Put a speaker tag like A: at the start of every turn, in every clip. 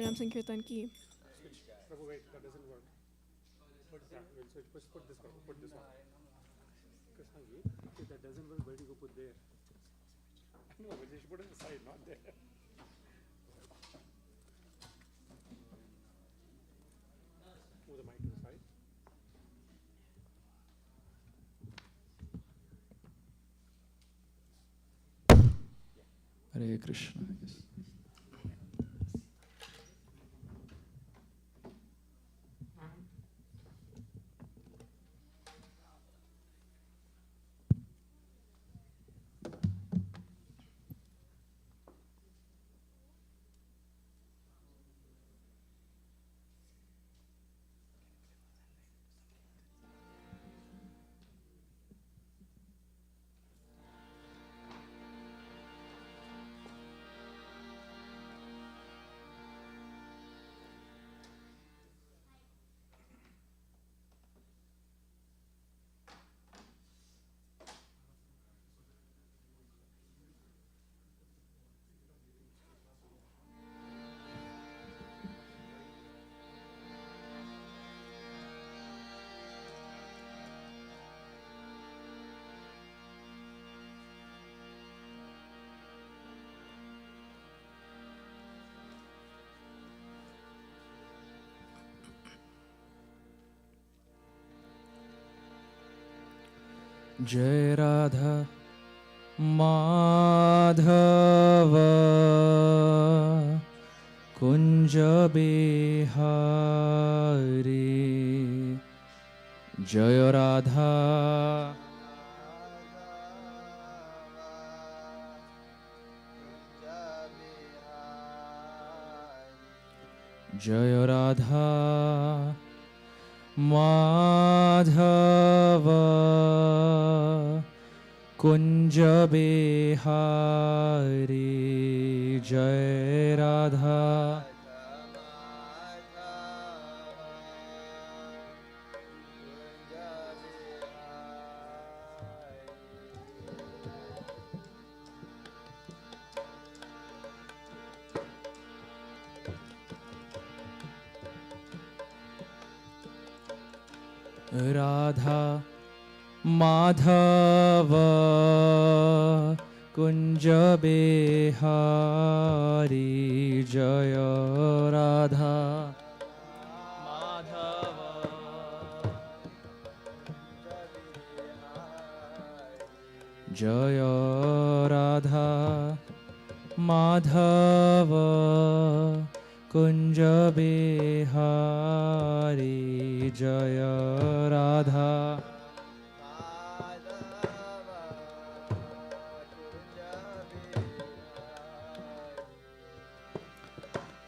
A: Harinam Sankirtan ki.
B: Prabhu, wait, that doesn't work. Yeah, we'll switch. Put this one. Put this one. Because if that doesn't work, where do you go put there? No, but you should put it on the side, not there. Move the mic to the side.
C: Hare Krishna. Yes. Jai Radha Madhava Kunja Bihari Jai Radha Jai Radha Madhava Kunja Bihari Jai Radha Radha Madhava Kunja Bihari Jaya Radha Madhava Jaya Radha Madhava Kunja Bihari Jaya Radha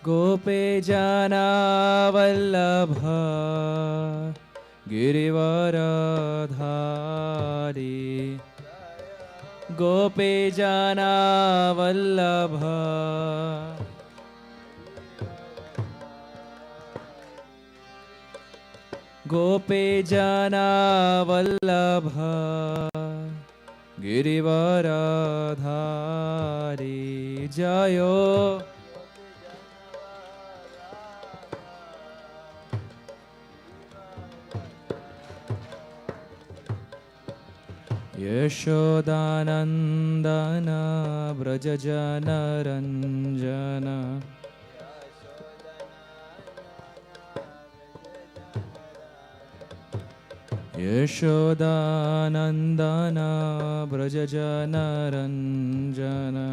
C: Gope Jana Vallabha Girivaradhari Gope Jana Vallabha Gope Jana Vallabha Girivaradhari Jayo Yashodanandana Brajajana Ranjana Yashodanandana Brajajana Ranjana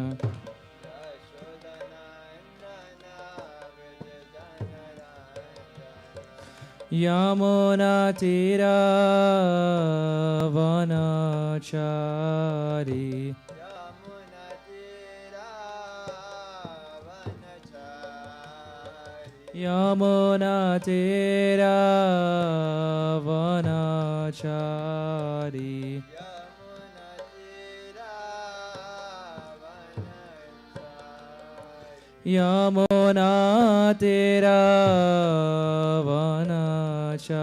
C: Yamuna Tira Vanachari Yamuna Tira Vanachari Yamuna Tira Vanachari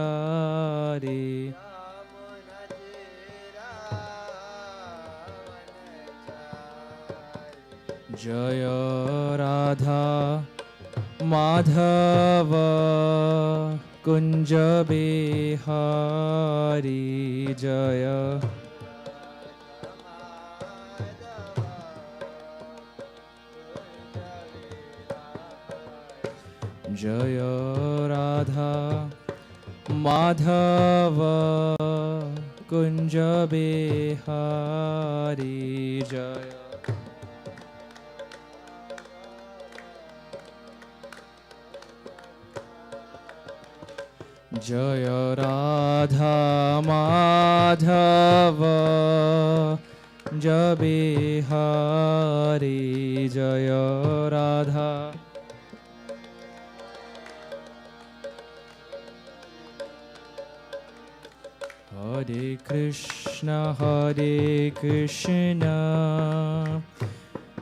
C: Jaya Radha Madhava Kunja Bihari Jaya Jaya Radha Madhava Kunja Bihari Jaya Jaya Radha Madhava Jabihari Jaya Radha Hare Krishna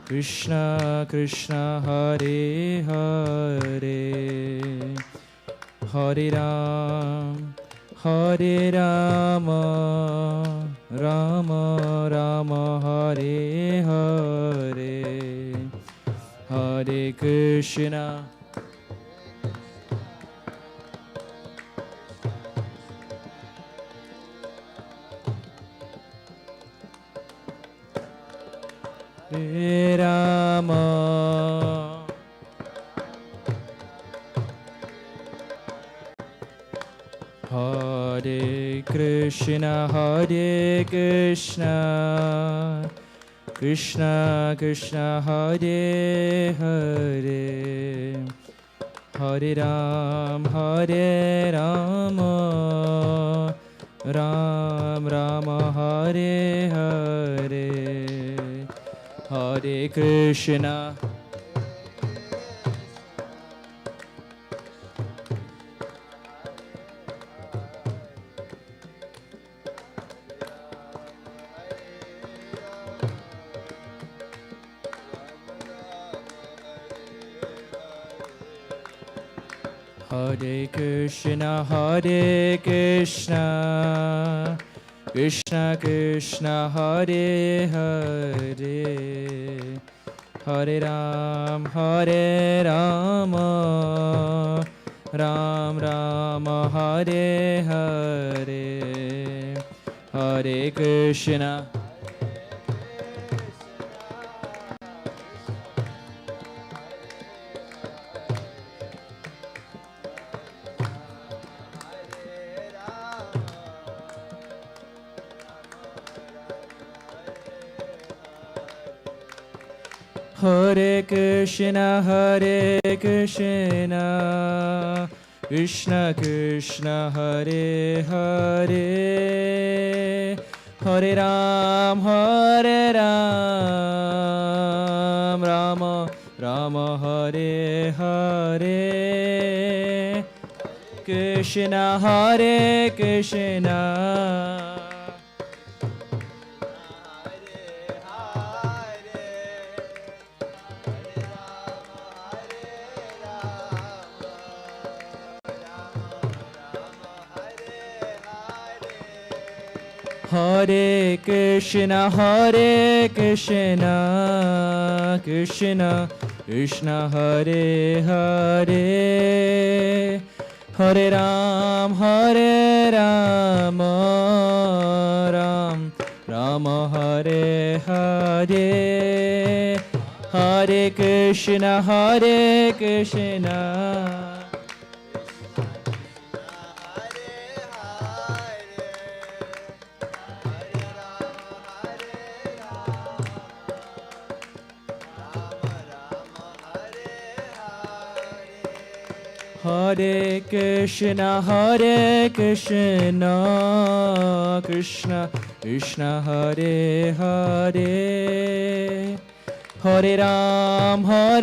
C: Krishna Krishna Hare Hare Hare Rama Rama Rama Hare Hare Hare Krishna Hare Rama Hare Krishna Krishna Krishna Hare Hare Hare Rama Ram Rama Hare Hare Hare Krishna Hare Krishna Krishna Krishna Hare Hare Hare Rama Ram Rama Hare Hare Hare Krishna Hare Krishna Krishna Krishna Hare Hare Hare Ram Rama Rama Hare Hare Krishna Hare Krishna Krishna Krishna Hare Hare Hare Rama Ram Rama Hare Hare Hare Krishna Hare Krishna Krishna Krishna Hare Hare Hare Rama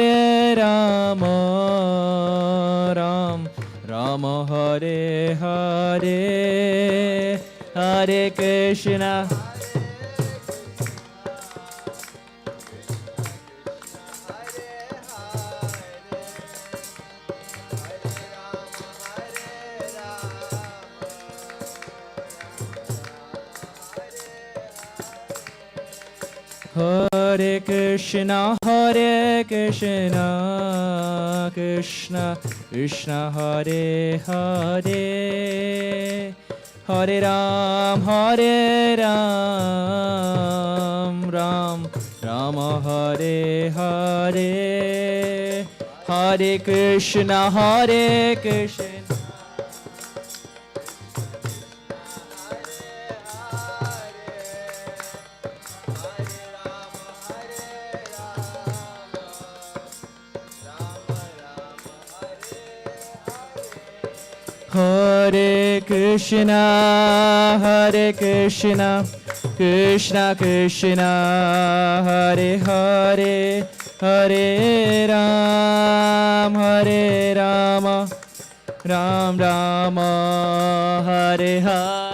C: Ram Rama Hare Hare Hare Krishna Hare Hare Krishna, Hare Krishna, Krishna Krishna, Hare Hare, Hare Ram, Hare Ram, Ram Rama, Hare Hare, Hare Krishna, Hare Krishna. Hare Krishna, Hare Krishna, Krishna Krishna, Hare Hare, Hare Ram, Hare Rama, Ram Rama, Hare Hare.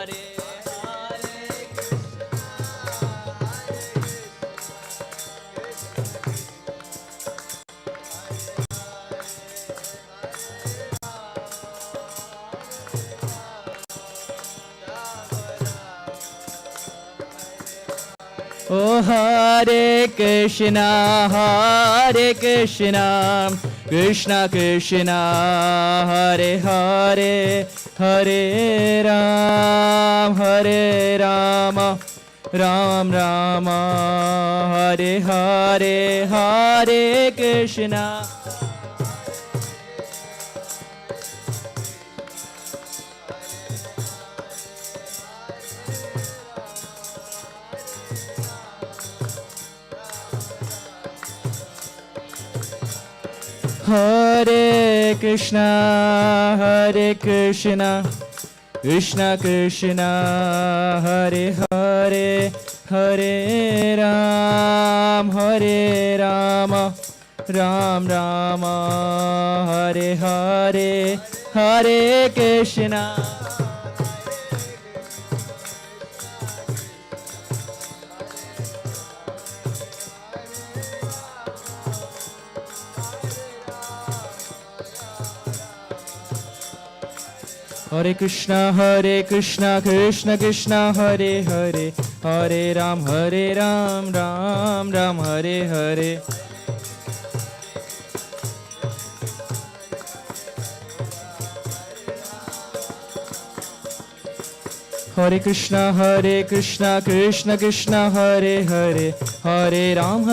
C: Oh, Hare Krishna, Hare Krishna, Krishna Krishna, Hare Hare, Hare Ram, Hare Rama, Ram Rama, Hare Hare, Hare Krishna. Hare Krishna, Hare Krishna, Krishna Krishna, Hare Hare, Hare Ram, Hare Rama, Ram Rama, Hare Hare, Hare Krishna. Hare Krishna, Krishna Krishna, Hare Hare, Hare Ram, Ram Ram, Hare Hare. Hare Krishna, Krishna Krishna, Hare Hare, Hare Ram,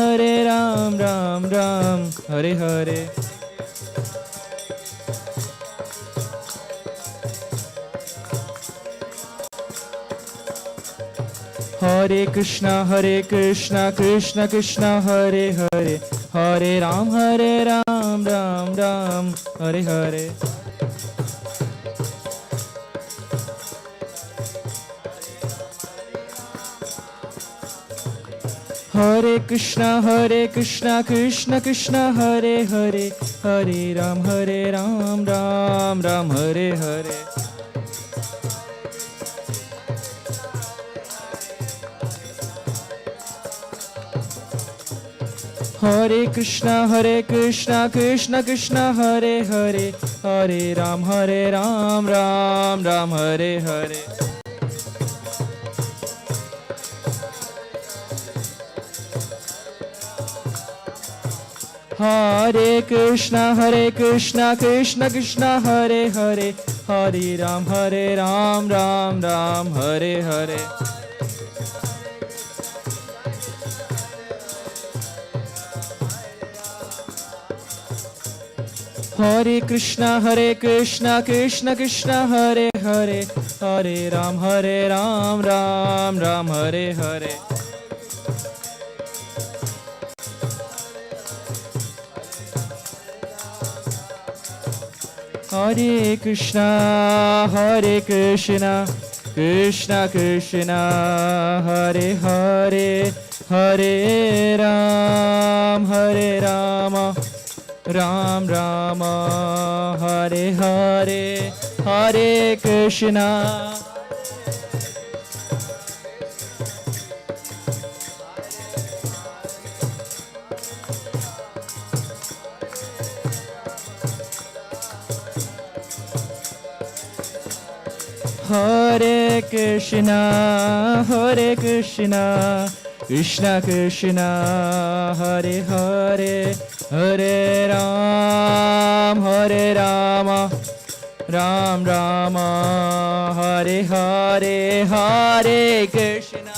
C: Ram Ram, Hare Hare. Hare Krishna, Krishna Krishna, Hare Hare, Hare Ram, Ram Ram, Hare Hare. Hare Krishna, Krishna Krishna, Hare Hare, Hare Ram, Ram Ram, Hare Hare. Hare Krishna, Krishna Krishna, Hare Hare, Hare Ram, Ram Ram, Hare Hare. Hare Krishna, Krishna Krishna, Hare Hare, Hare Ram, Ram Ram, Hare Hare. Hare Krishna, Krishna Krishna, Hare Hare, Hare Ram, Ram Ram, Hare Hare. Hare Krishna, Krishna Krishna, Hare Hare, Hare Ram, Ram Rama, Hare Hare, Hare Krishna. Hare Krishna, Krishna Krishna Hare Hare Hare Rama Ram Rama Hare Hare Hare Krishna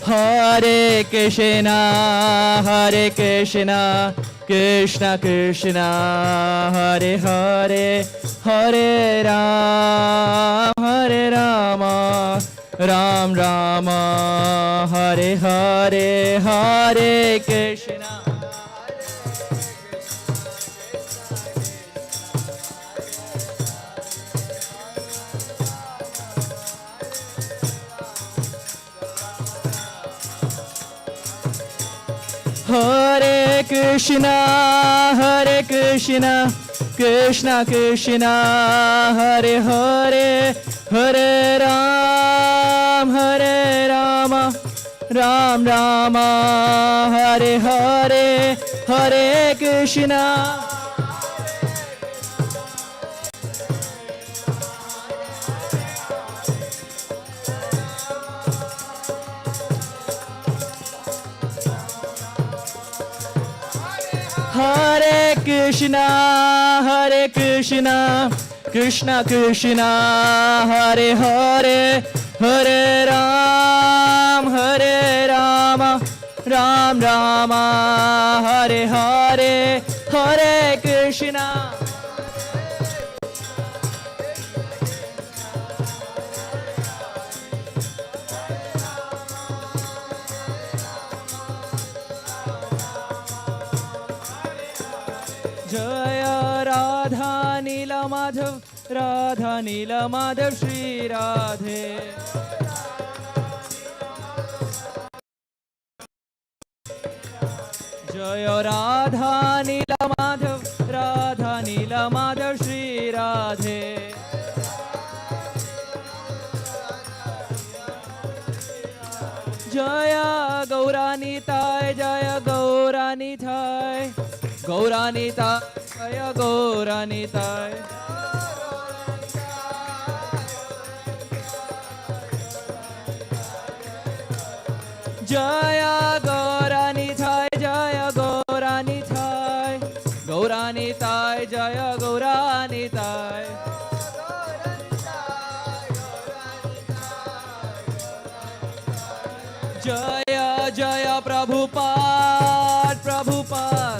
C: Hare Krishna, Hare Krishna, Krishna Krishna, Hare Hare, Hare Rama, Ram Rama, Hare Hare, Hare Krishna. Hare Krishna, Krishna Krishna, Hare Hare, Hare Rama, Ram Rama, Hare Hare, Hare Krishna. Hare Krishna, Krishna Krishna, Hare Hare, Hare Rama, Ram Rama, Hare Hare, Hare Krishna. Jaya Radha Nila Madhav Shri Radhe. Jaya Radha Nila Madhav Shri Radhe. Jaya Gauranitai, Jaya Gauranitai, Gauranitai, Jaya Gauranitai. Jaya Gauranitai, Jaya Gauranitai, Gauranitai, Jaya Gauranitai. Jaya Jaya Prabhupada, Prabhupada,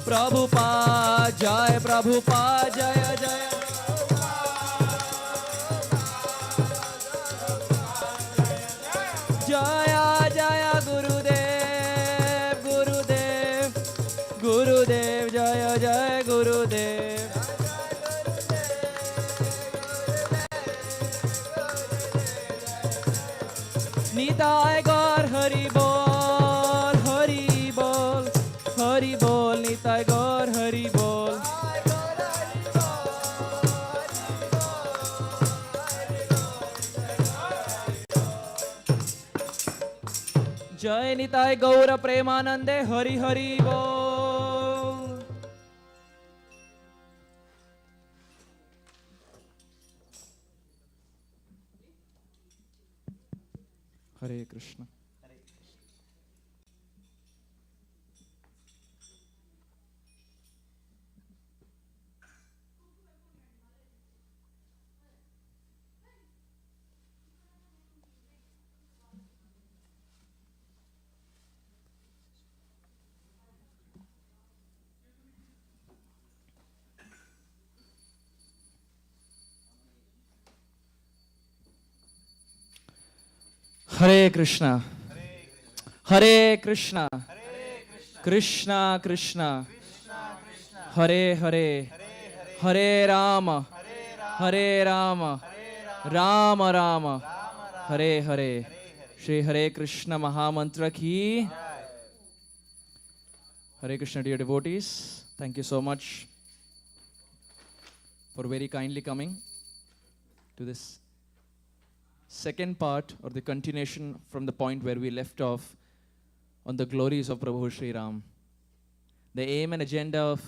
C: Prabhupada, Jaya Prabhupada, Jaya Jaya. Jaya Jaya Gurudev, Gurudev, Gurudev, Jaya Jaya Gurudev. Nitai Gaur Hari Bol, Hari Bol, Hari Bol, Nitai Gaur Hari Bol. Jai Nitai Gaura Premanande, Hari Hari Bol. Hare Krishna. Hare Krishna, Hare Krishna, Krishna Krishna, Hare Hare, Hare Rama, Hare Rama, Rama Rama, Hare Hare. Shri Hare Krishna Mahamantra ki. Hare Krishna, dear devotees, thank you so much for very kindly coming to this second part or the continuation from the point where we left off on the glories of Prabhu Sri Ram. The aim and agenda of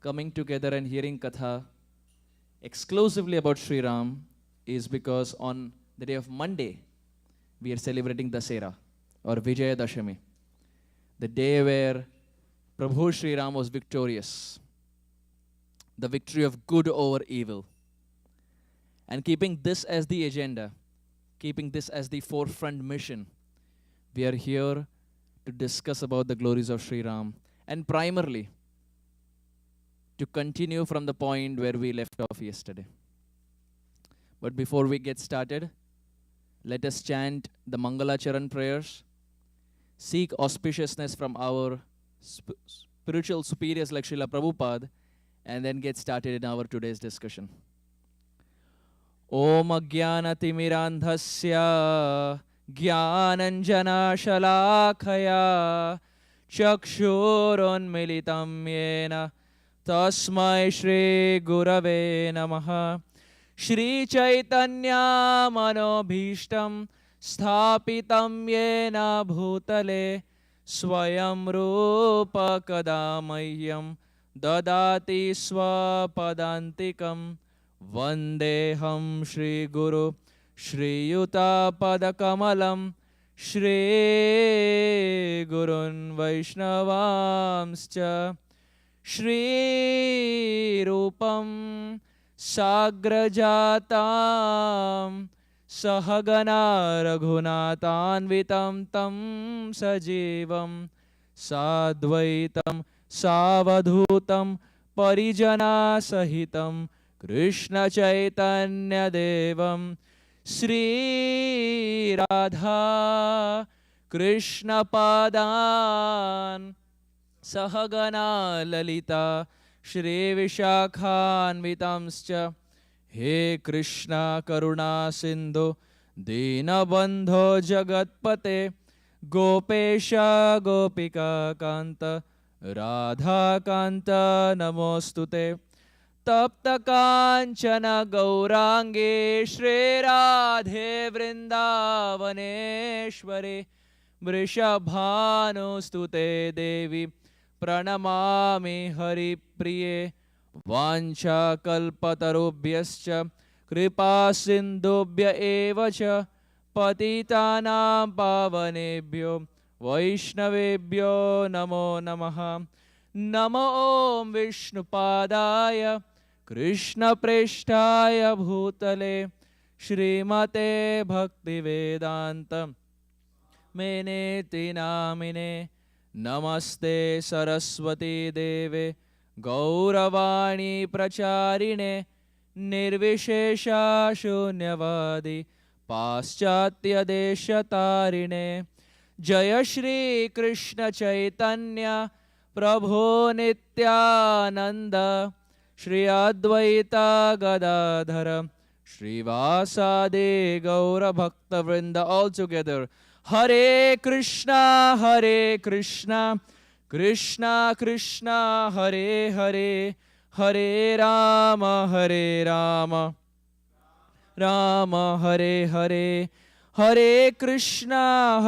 C: coming together and hearing Katha exclusively about Sri Ram is because on the day of Monday, we are celebrating Dasera or Vijaya Dashami, the day where Prabhu Sri Ram was victorious, the victory of good over evil. And keeping this as the agenda, keeping this as the forefront mission, we are here to discuss about the glories of Sri Ram, and primarily to continue from the point where we left off yesterday. But before we get started, let us chant the Mangala Charan prayers, seek auspiciousness from our spiritual superiors like Srila Prabhupada, and then get started in our today's discussion. Om Ajnanatimirandhasya Jnananjana Shalakaya Chakshurunmilitam Yena Tasmai Shri Gurave Namaha. Shri Chaitanya Manobhishtam Sthapitam Yena Bhutale Swayamrupa Kadamahyam Dadati Swapadantikam Vandeham Shri Guru Shri Yuta Padakamalam Shri Gurun Vaishnavamscha Shri Rupam Sagrajatam Sahagana Raghunatanvitam Tam Sajivam Sadvaitam Savadhutam Parijana Sahitam Krishna Chaitanya Devam Sri Radha Krishna Padan Sahagana Lalita Shri Vishakhanvitamscha. He Krishna Karuna Sindhu Dinabandho Jagatpate Gopesha Gopika Kanta Radha Kanta Namostute. Tapta Kanchana Gaurange Shri Radhe Vrindavaneshwari Vrishabhanu Stute Devi Pranamami Hari Priye Vancha Kalpatarubhyascha Kripa Sindhubhya Evacha Patitanam Pavanebhyo Vaishnavebhyo Namo Namaha. Namo Om Vishnupadaya Krishna Preshtaya Bhutale Shrimate Bhaktivedanta Meneti Namine. Namaste Saraswati Deve Gauravani Pracharine Nirvishesha Shunyavadi Paschatya Deshatarine. Jaya Shri Krishna Chaitanya Prabhu Nityananda Shri Advaita Gadadhara Shri Vasadi Gaura Bhakta Vrinda. All together. Hare Krishna, Krishna Krishna, Hare Hare, Hare Rama, Rama Hare Hare, Hare Krishna,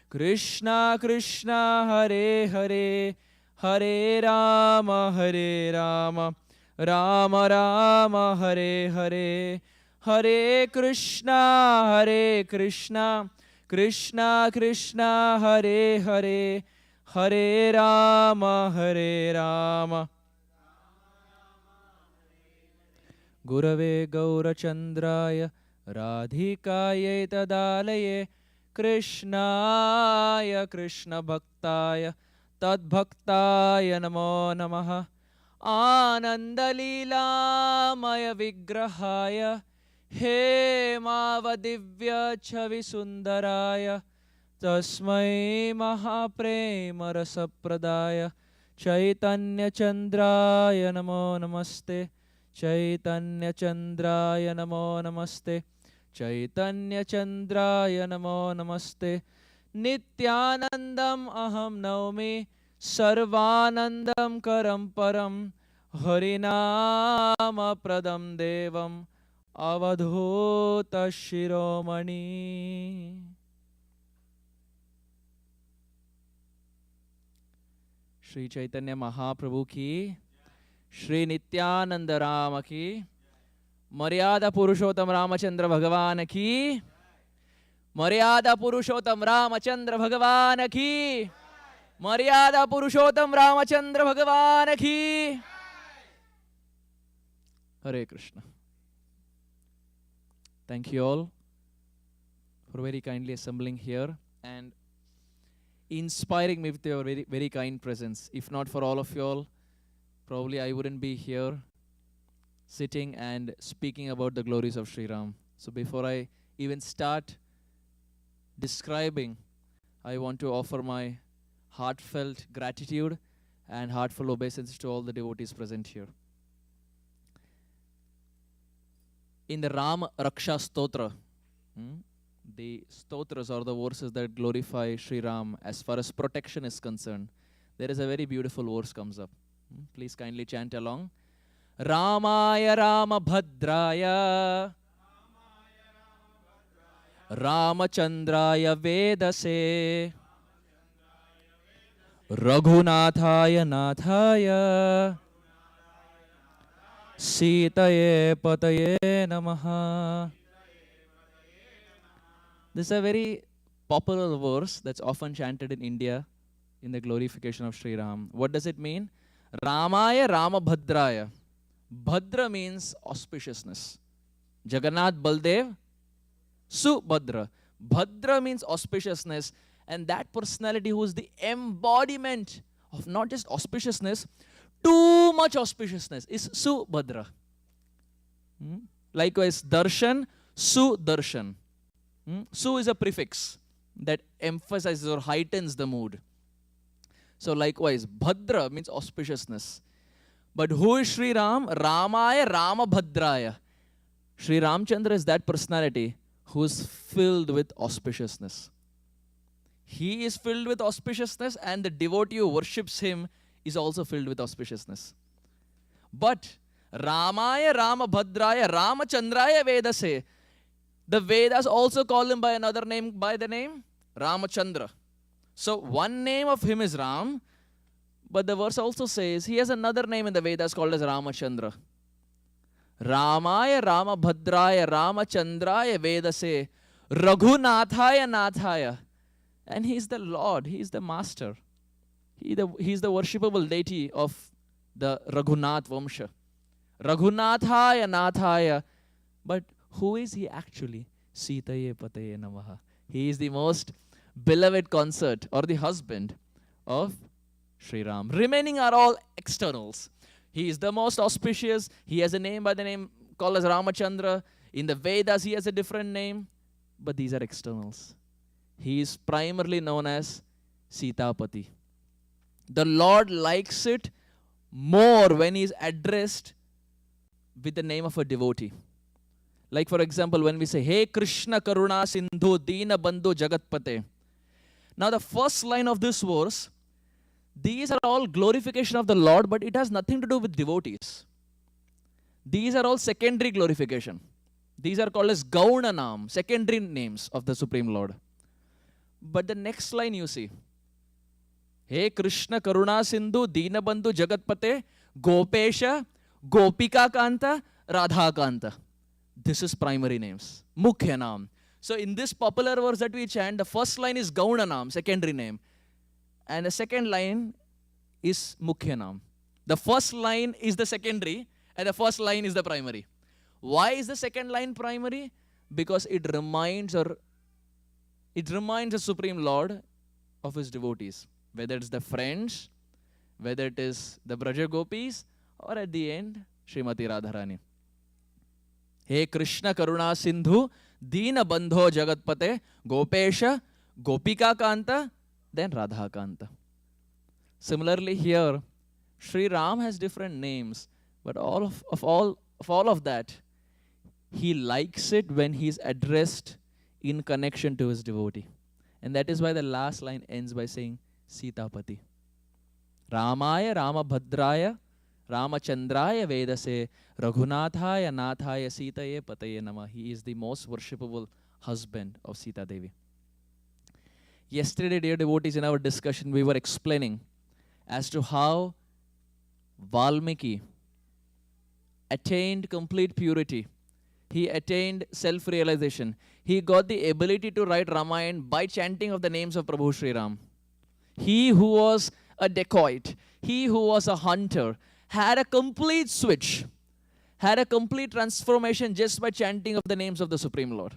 C: Krishna Krishna, Hare Hare, Hare Rama, Rama Rama, Hare Hare. Hare Krishna, Krishna Krishna, Hare Hare, Hare Rama, Gurave Gaurachandraya Radhikaya Tadalaye Krishnaya Krishna Bhaktaya Tadbhaktaya Namo Namaha. Anandalila Maya Vigrahaya He Mavadivya Chavi Sundaraya Tasmai Mahaprema Rasapradaya Chaitanya Chandraya Namo Namaste. Chaitanya Chandraya Namo Namaste. Chaitanya Chandraya Namo Namaste. Nityanandam Aham Naumi Sarvanandam Karam Param Harinama Pradam Devam Avadhuta Shiromani. Shri Chaitanya Mahaprabhu ki, Shri Nityananda Rama ki, Maryada Purushottam Ramachandra Bhagavan ki, Maryada Purushottam Ramachandra Bhagavan ki, Maryada Purushottam Ramachandra Bhagavan ki. Hare Krishna. Thank you all for very kindly assembling here and inspiring me with your very, very kind presence. If not for all of you all, probably I wouldn't be here sitting and speaking about the glories of Sri Ram. So before I even start describing, I want to offer my heartfelt gratitude and heartfelt obeisance to all the devotees present here. In the Ram Raksha stotra, the stotras are the verses that glorify Sri Ram as far as protection is concerned. There is a very beautiful verse comes up. Please kindly chant along. Ramaya Rama Bhadraya Ramachandraya Vedase Raghunathaya Nathaya Sitaye Pataye Namaha. This is a very popular verse that's often chanted in India in the glorification of Sri Ram. What does it mean? Ramaya Rama Bhadraya. Bhadra means auspiciousness. Jagannath Baldev Subhadra. Bhadra means auspiciousness, and that personality who is the embodiment of not just auspiciousness, too much auspiciousness is Subhadra. Likewise, Darshan, Sudarshan. Su is a prefix that emphasizes or heightens the mood. So likewise, Bhadra means auspiciousness. But who is Sri Ram? Ramaya Rama Bhadraya. Sri Ramchandra is that personality who is filled with auspiciousness. He is filled with auspiciousness, and the devotee who worships him is also filled with auspiciousness. But Ramaya Rama Bhadraya Ramachandraya Vedase. The Vedas also call him by another name, by the name Ramachandra. So one name of him is Ram, but the verse also says he has another name in the Vedas called as Ramachandra. Ramaya Rama Bhadraya Ramachandraya Vedase Raghunathaya Nathaya. And he is the Lord, he is the master. He is the worshipable deity of the Raghunath Vamsha. Raghunathaya Nathaya. But who is he actually? Sitaye Pataye Namaha. He is the most beloved consort or the husband of Sri Ram. Remaining are all externals. He is the most auspicious. He has a name by the name called as Ramachandra. In the Vedas, he has a different name. But these are externals. He is primarily known as Sitapati. The Lord likes it more when he is addressed with the name of a devotee. Like for example, when we say, Hey Krishna Karuna Sindhu Dina Bandhu Jagatpate. Now the first line of this verse, these are all glorification of the Lord, but it has nothing to do with devotees. These are all secondary glorification. These are called as Gaunanam, secondary names of the Supreme Lord. But the next line you see, Hey Krishna Karuna Sindhu Dina Bandhu Jagatpate Gopesha Gopika Kanta Radha Kanta. This is primary names. Mukhya Naam. So in this popular verse that we chant, the first line is Gauna Naam, secondary name. And the second line is Mukhya Naam. The first line is the secondary and the first line is the primary. Why is the second line primary? Because it reminds the Supreme Lord of his devotees. Whether it's the friends, whether it is the Braja Gopis, or at the end, Srimati Radharani. Hey Krishna Karuna Sindhu Dina Bandho Jagatpate Gopesha Gopika Kanta, then Radha Kanta. Similarly here, Sri Ram has different names, but all of that, he likes it when he is addressed in connection to his devotee. And that is why the last line ends by saying Sitapati. Ramaya Rama Bhadraya Ramachandraya Vedase Raghunathaya Nathaya Sitaye Pataye Nama. He is the most worshipable husband of Sita Devi. Yesterday, dear devotees, in our discussion, we were explaining as to how Valmiki attained complete purity. He attained self-realization. He got the ability to write Ramayana by chanting of the names of Prabhu Sri Ram. He who was a dacoit, he who was a hunter, had a complete switch, had a complete transformation just by chanting of the names of the Supreme Lord.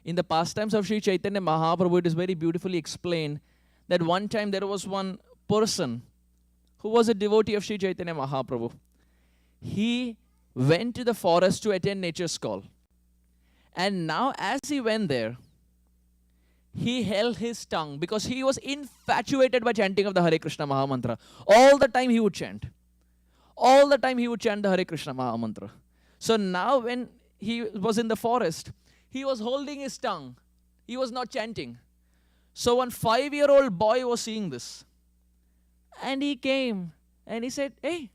C: In the pastimes of Sri Chaitanya Mahaprabhu, it is very beautifully explained that one time there was one person who was a devotee of Sri Chaitanya Mahaprabhu. He went to the forest to attend nature's call. And now as he went there, he held his tongue because he was infatuated by chanting of the Hare Krishna Mahamantra. All the time he would chant. All the time he would chant the Hare Krishna Mahamantra. So now when he was in the forest, he was holding his tongue. He was not chanting. So one 5-year-old boy was seeing this. And he came and he said, "Hey,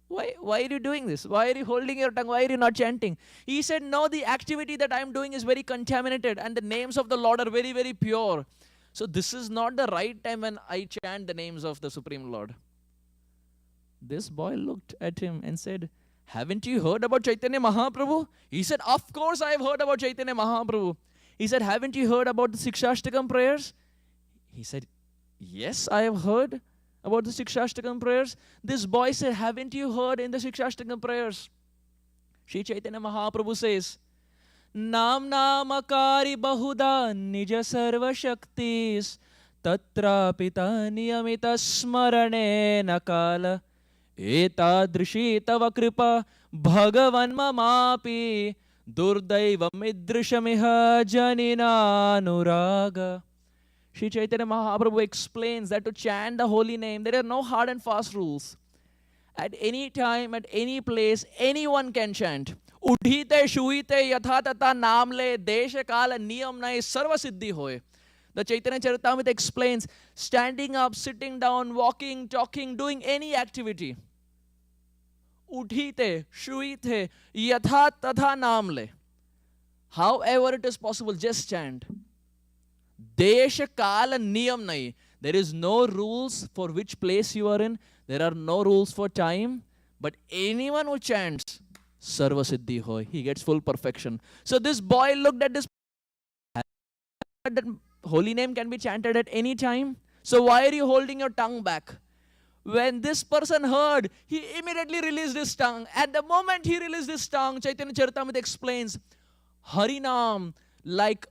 C: why are you doing this? Why are you holding your tongue? Why are you not chanting?" He said, "No, the activity that I am doing is very contaminated and the names of the Lord are very, very pure. So this is not the right time when I chant the names of the Supreme Lord." This boy looked at him and said, "Haven't you heard about Chaitanya Mahaprabhu?" He said, "Of course I have heard about Chaitanya Mahaprabhu." He said, "Haven't you heard about the Sikshashtakam prayers?" He said, "Yes, I have heard about the Sikshashtakam prayers." This boy said, "Haven't you heard in the Sikshashtakam prayers?" Sri Chaitanya Mahaprabhu says, "Nam namakari bahuda nija sarva shaktis tatra pita niyamita smarane nakala etadrishi tava kripa bhagavan mamapi durdaivam idrishamiha janina nuraga." Sri Chaitanya Mahaprabhu explains that to chant the holy name, there are no hard and fast rules. At any time, at any place, anyone can chant. Udhite, shuhite, yatha tata namle, desha kala niyam nai sarva siddhi hoye. The Chaitanya Charitamrita explains standing up, sitting down, walking, talking, doing any activity. Udhite, shuhite, yatha tata namle. However it is possible, just chant. Desha kala niyam nai. There is no rules for which place you are in. There are no rules for time. But anyone who chants, sarva siddhi hoy, he gets full perfection. So this boy looked at this. That holy name can be chanted at any time. So why are you holding your tongue back? When this person heard, he immediately released his tongue. At the moment he released his tongue, Chaitanya Charitamrita explains, Harinam, like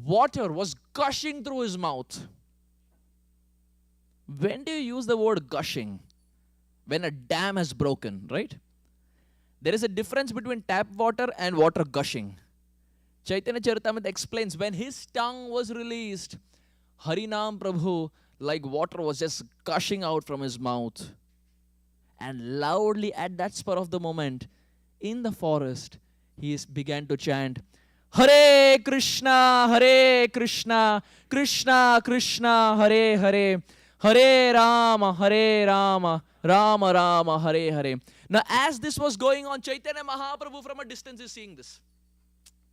C: water, was gushing through his mouth. When do you use the word gushing? When a dam has broken, right? There is a difference between tap water and water gushing. Chaitanya Charitamrita explains, when his tongue was released, Harinam Prabhu, like water, was just gushing out from his mouth. And loudly at that spur of the moment, in the forest, he began to chant, Hare Krishna, Krishna Krishna, Hare Hare, Hare Rama, Rama Rama, Hare Hare. Now as this was going on, Chaitanya Mahaprabhu from a distance is seeing this.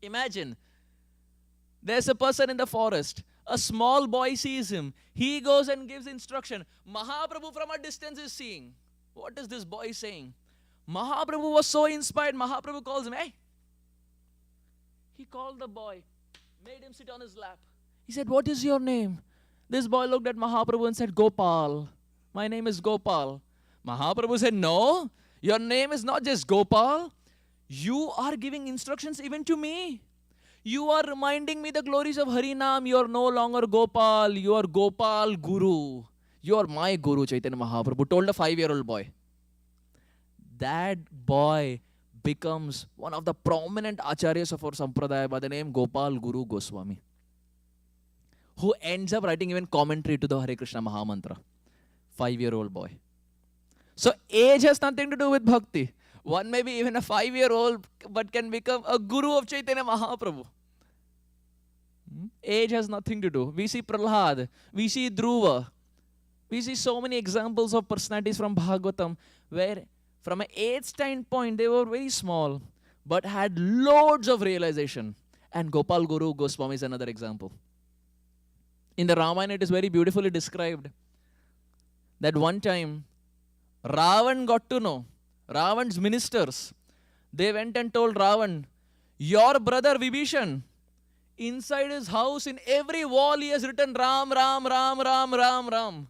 C: Imagine, there's a person in the forest. A small boy sees him. He goes and gives instruction. Mahaprabhu from a distance is seeing. What is this boy saying? Mahaprabhu was so inspired. Mahaprabhu calls him, hey. He called the boy, made him sit on his lap. He said, what is your name? This boy looked at Mahaprabhu and said, Gopal. My name is Gopal. Mahaprabhu said, no, your name is not just Gopal. You are giving instructions even to me. You are reminding me the glories of Harinam. You are no longer Gopal. You are Gopal Guru. You are my Guru, Chaitanya Mahaprabhu told a 5-year-old boy. That boy becomes one of the prominent acharyas of our sampradaya by the name Gopal Guru Goswami, who ends up writing even commentary to the Hare Krishna Mahamantra. 5-year-old boy. So age has nothing to do with bhakti. One may be even a 5-year-old but can become a guru of Chaitanya Mahaprabhu. Age has nothing to do. We see Prahlad, we see Dhruva, we see so many examples of personalities from Bhagavatam where from an age standpoint they were very small but had loads of realization. And Gopal Guru Goswami is another example. In the Ramayana it is very beautifully described that one time Ravan got to know, Ravan's ministers, they went and told Ravan, your brother Vibhishan, inside his house, in every wall, he has written Ram, Ram, Ram, Ram, Ram, Ram.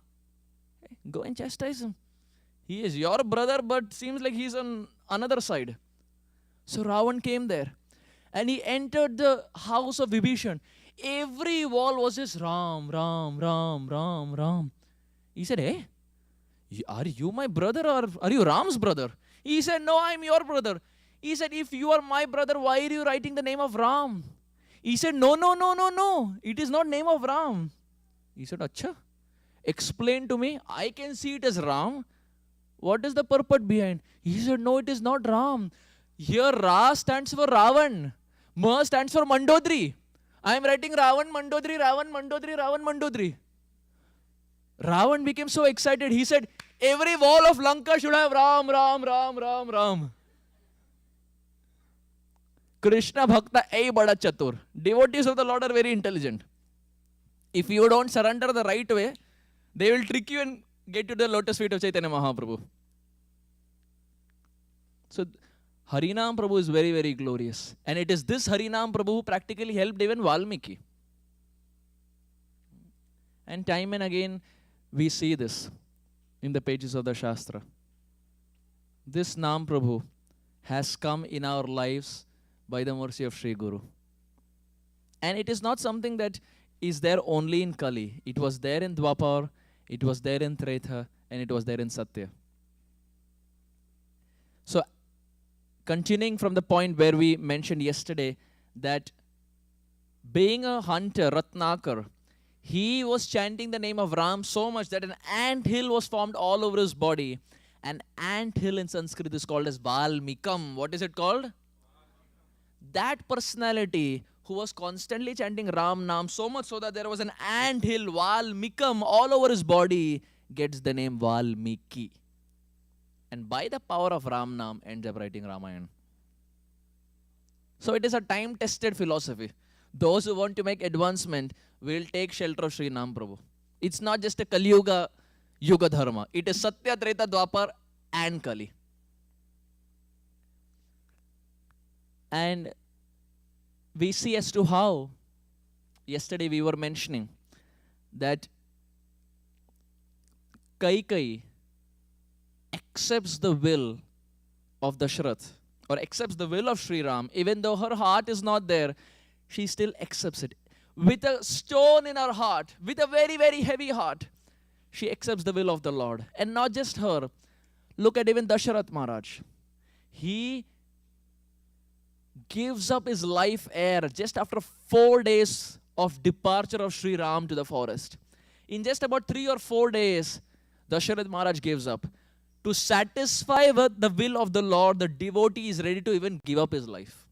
C: Go and chastise him. He is your brother, but seems like he's on another side. So Ravan came there and he entered the house of Vibhishan. Every wall was just Ram, Ram, Ram, Ram, Ram. He said, hey, are you my brother or are you Ram's brother? He said, no, I'm your brother. He said, if you are my brother, why are you writing the name of Ram? He said, no, no, no, no, no. It is not name of Ram. He said, Acha, explain to me. I can see it as Ram. What is the purport behind? He said, no, it is not Ram. Here Ra stands for Ravan. Ma stands for Mandodri. I am writing Ravan, Mandodri, Ravan, Mandodri, Ravan, Mandodri. Ravan became so excited. He said, every wall of Lanka should have Ram, Ram, Ram, Ram, Ram. Krishna Bhakta ei bada chatur. Devotees of the Lord are very intelligent. If you don't surrender the right way, they will trick you and get to the lotus feet of Chaitanya Mahaprabhu. So Harinam Prabhu is very, very glorious. And it is this Harinam Prabhu who practically helped even Valmiki. And time and again, we see this in the pages of the Shastra. This Nam Prabhu has come in our lives by the mercy of Sri Guru. And it is not something that is there only in Kali. It was there in Dwapar, it was there in Treta, and it was there in Satya. So, continuing from the point where we mentioned yesterday that being a hunter, Ratnakar, he was chanting the name of Ram so much that an ant hill was formed all over his body. An ant hill in Sanskrit is called as Valmikam. What is it called? That personality who was constantly chanting Ram Nam so much so that there was an ant hill, Valmikam, all over his body, gets the name Valmiki. And by the power of Ram Nam, ends up writing Ramayana. So it is a time-tested philosophy. Those who want to make advancement will take shelter of Sri Nam Prabhu. It's not just a Kali Yuga, Yuga Dharma. It is Satya, Treta, Dwapar and Kali. And we see as to how, yesterday we were mentioning that Kaikai accepts the will of Dashrath or accepts the will of Sri Ram, even though her heart is not there, she still accepts it. With a stone in her heart, with a very, very heavy heart, she accepts the will of the Lord. And not just her. Look at even Dashrath Maharaj. He gives up his life heir just after 4 days of departure of Sri Ram to the forest. In just about 3 or 4 days, Dashrath Maharaj gives up. To satisfy the will of the Lord, the devotee is ready to even give up his life.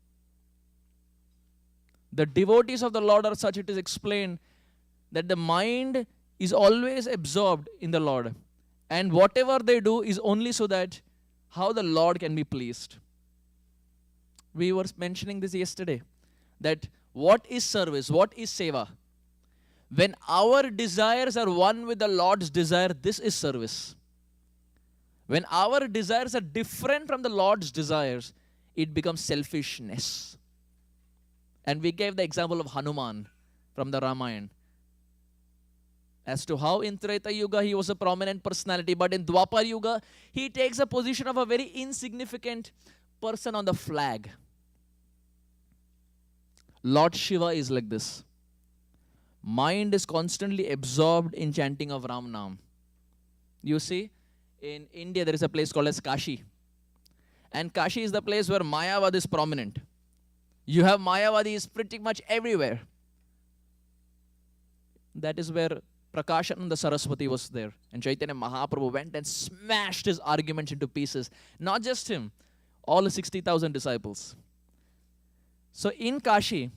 C: The devotees of the Lord are such, it is explained, that the mind is always absorbed in the Lord. And whatever they do is only so that how the Lord can be pleased. We were mentioning this yesterday, that what is service, what is seva? When our desires are one with the Lord's desire, this is service. When our desires are different from the Lord's desires, it becomes selfishness. And we gave the example of Hanuman from the Ramayana. As to how in Treta Yuga he was a prominent personality, but in Dwapar Yuga, he takes a position of a very insignificant person on the flag. Lord Shiva is like this. Mind is constantly absorbed in chanting of Ram Nam. You see, in India there is a place called as Kashi. And Kashi is the place where Mayavad is prominent. You have Mayavadis pretty much everywhere. That is where Prakashananda Saraswati was there. And Chaitanya Mahaprabhu went and smashed his arguments into pieces. Not just him, all the 60,000 disciples. So in Kashi,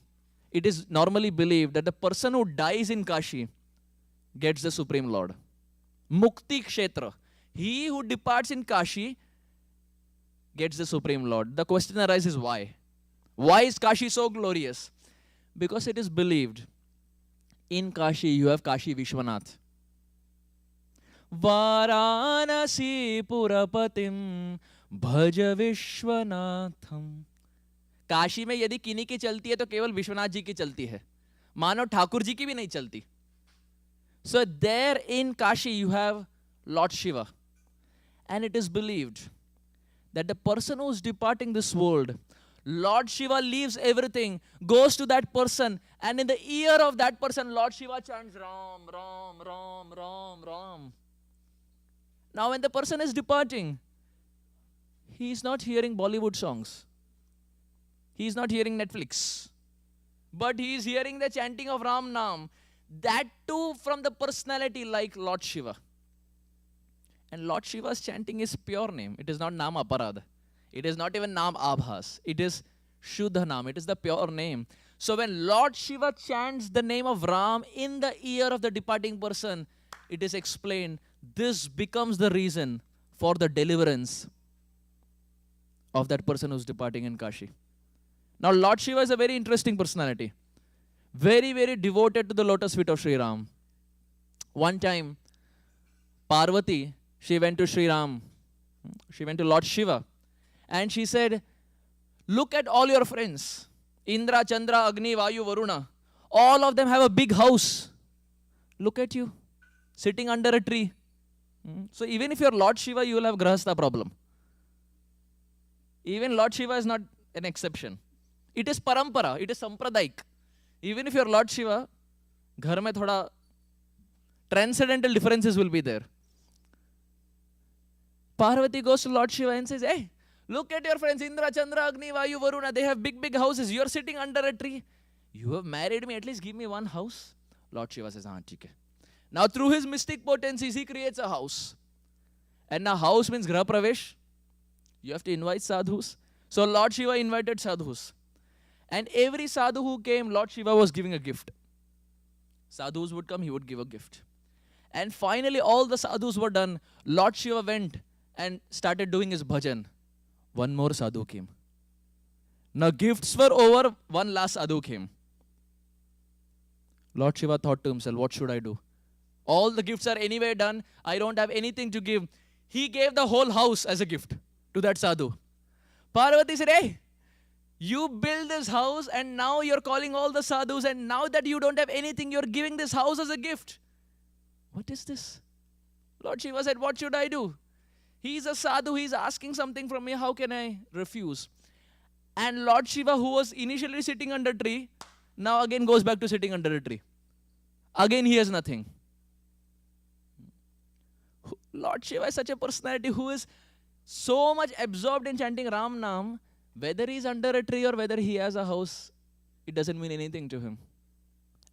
C: it is normally believed that the person who dies in Kashi gets the Supreme Lord. Mukti Kshetra. He who departs in Kashi gets the Supreme Lord. The question arises, why? Why is Kashi so glorious? Because it is believed in Kashi you have Kashi Vishwanath. Varanasi Purapatim Bhaj Vishwanatham. Kashi में यदि किन्हीं की चलती है तो केवल विश्वनाथ जी की चलती है, मानो ठाकुर जी की भी नहीं चलती. So there in Kashi you have Lord Shiva, and it is believed that the person who is departing this world, Lord Shiva leaves everything, goes to that person, and in the ear of that person, Lord Shiva chants Ram, Ram, Ram, Ram, Ram. Now when the person is departing, he is not hearing Bollywood songs. He is not hearing Netflix. But he is hearing the chanting of Ram Nam. That too from the personality like Lord Shiva. And Lord Shiva's chanting is pure name. It is not Nam Aparad. It is not even Nam Abhas. It is Shuddha Nam. It is the pure name. So when Lord Shiva chants the name of Ram in the ear of the departing person, it is explained, this becomes the reason for the deliverance of that person who is departing in Kashi. Now Lord Shiva is a very interesting personality. Very, very devoted to the lotus feet of Sri Ram. One time, Parvati, she went to Sri Ram. She went to Lord Shiva. And she said, look at all your friends. Indra, Chandra, Agni, Vayu, Varuna. All of them have a big house. Look at you, sitting under a tree. So even if you're Lord Shiva, you will have Grahastha problem. Even Lord Shiva is not an exception. It is parampara, it is sampradaik. Even if you're Lord Shiva, ghar mein thoda transcendental differences will be there. Parvati goes to Lord Shiva and says, hey, look at your friends, Indra, Chandra, Agni, Vayu, Varuna. They have big, big houses. You're sitting under a tree. You have married me. At least give me one house. Lord Shiva says, haan, theek hai. Now through his mystic potencies, he creates a house. And now house means Graha Pravesh. You have to invite sadhus. So Lord Shiva invited sadhus. And every sadhu who came, Lord Shiva was giving a gift. Sadhus would come, he would give a gift. And finally all the sadhus were done. Lord Shiva went and started doing his bhajan. One more sadhu came. Now gifts were over, one last sadhu came. Lord Shiva thought to himself, what should I do? All the gifts are anyway done. I don't have anything to give. He gave the whole house as a gift to that sadhu. Parvati said, hey, you build this house and now you're calling all the sadhus, and now that you don't have anything, you're giving this house as a gift. What is this? Lord Shiva said, what should I do? He's a sadhu, he's asking something from me, how can I refuse? And Lord Shiva, who was initially sitting under a tree, now again goes back to sitting under a tree. Again he has nothing. Lord Shiva is such a personality who is so much absorbed in chanting Ram Nam, whether he's under a tree or whether he has a house, it doesn't mean anything to him.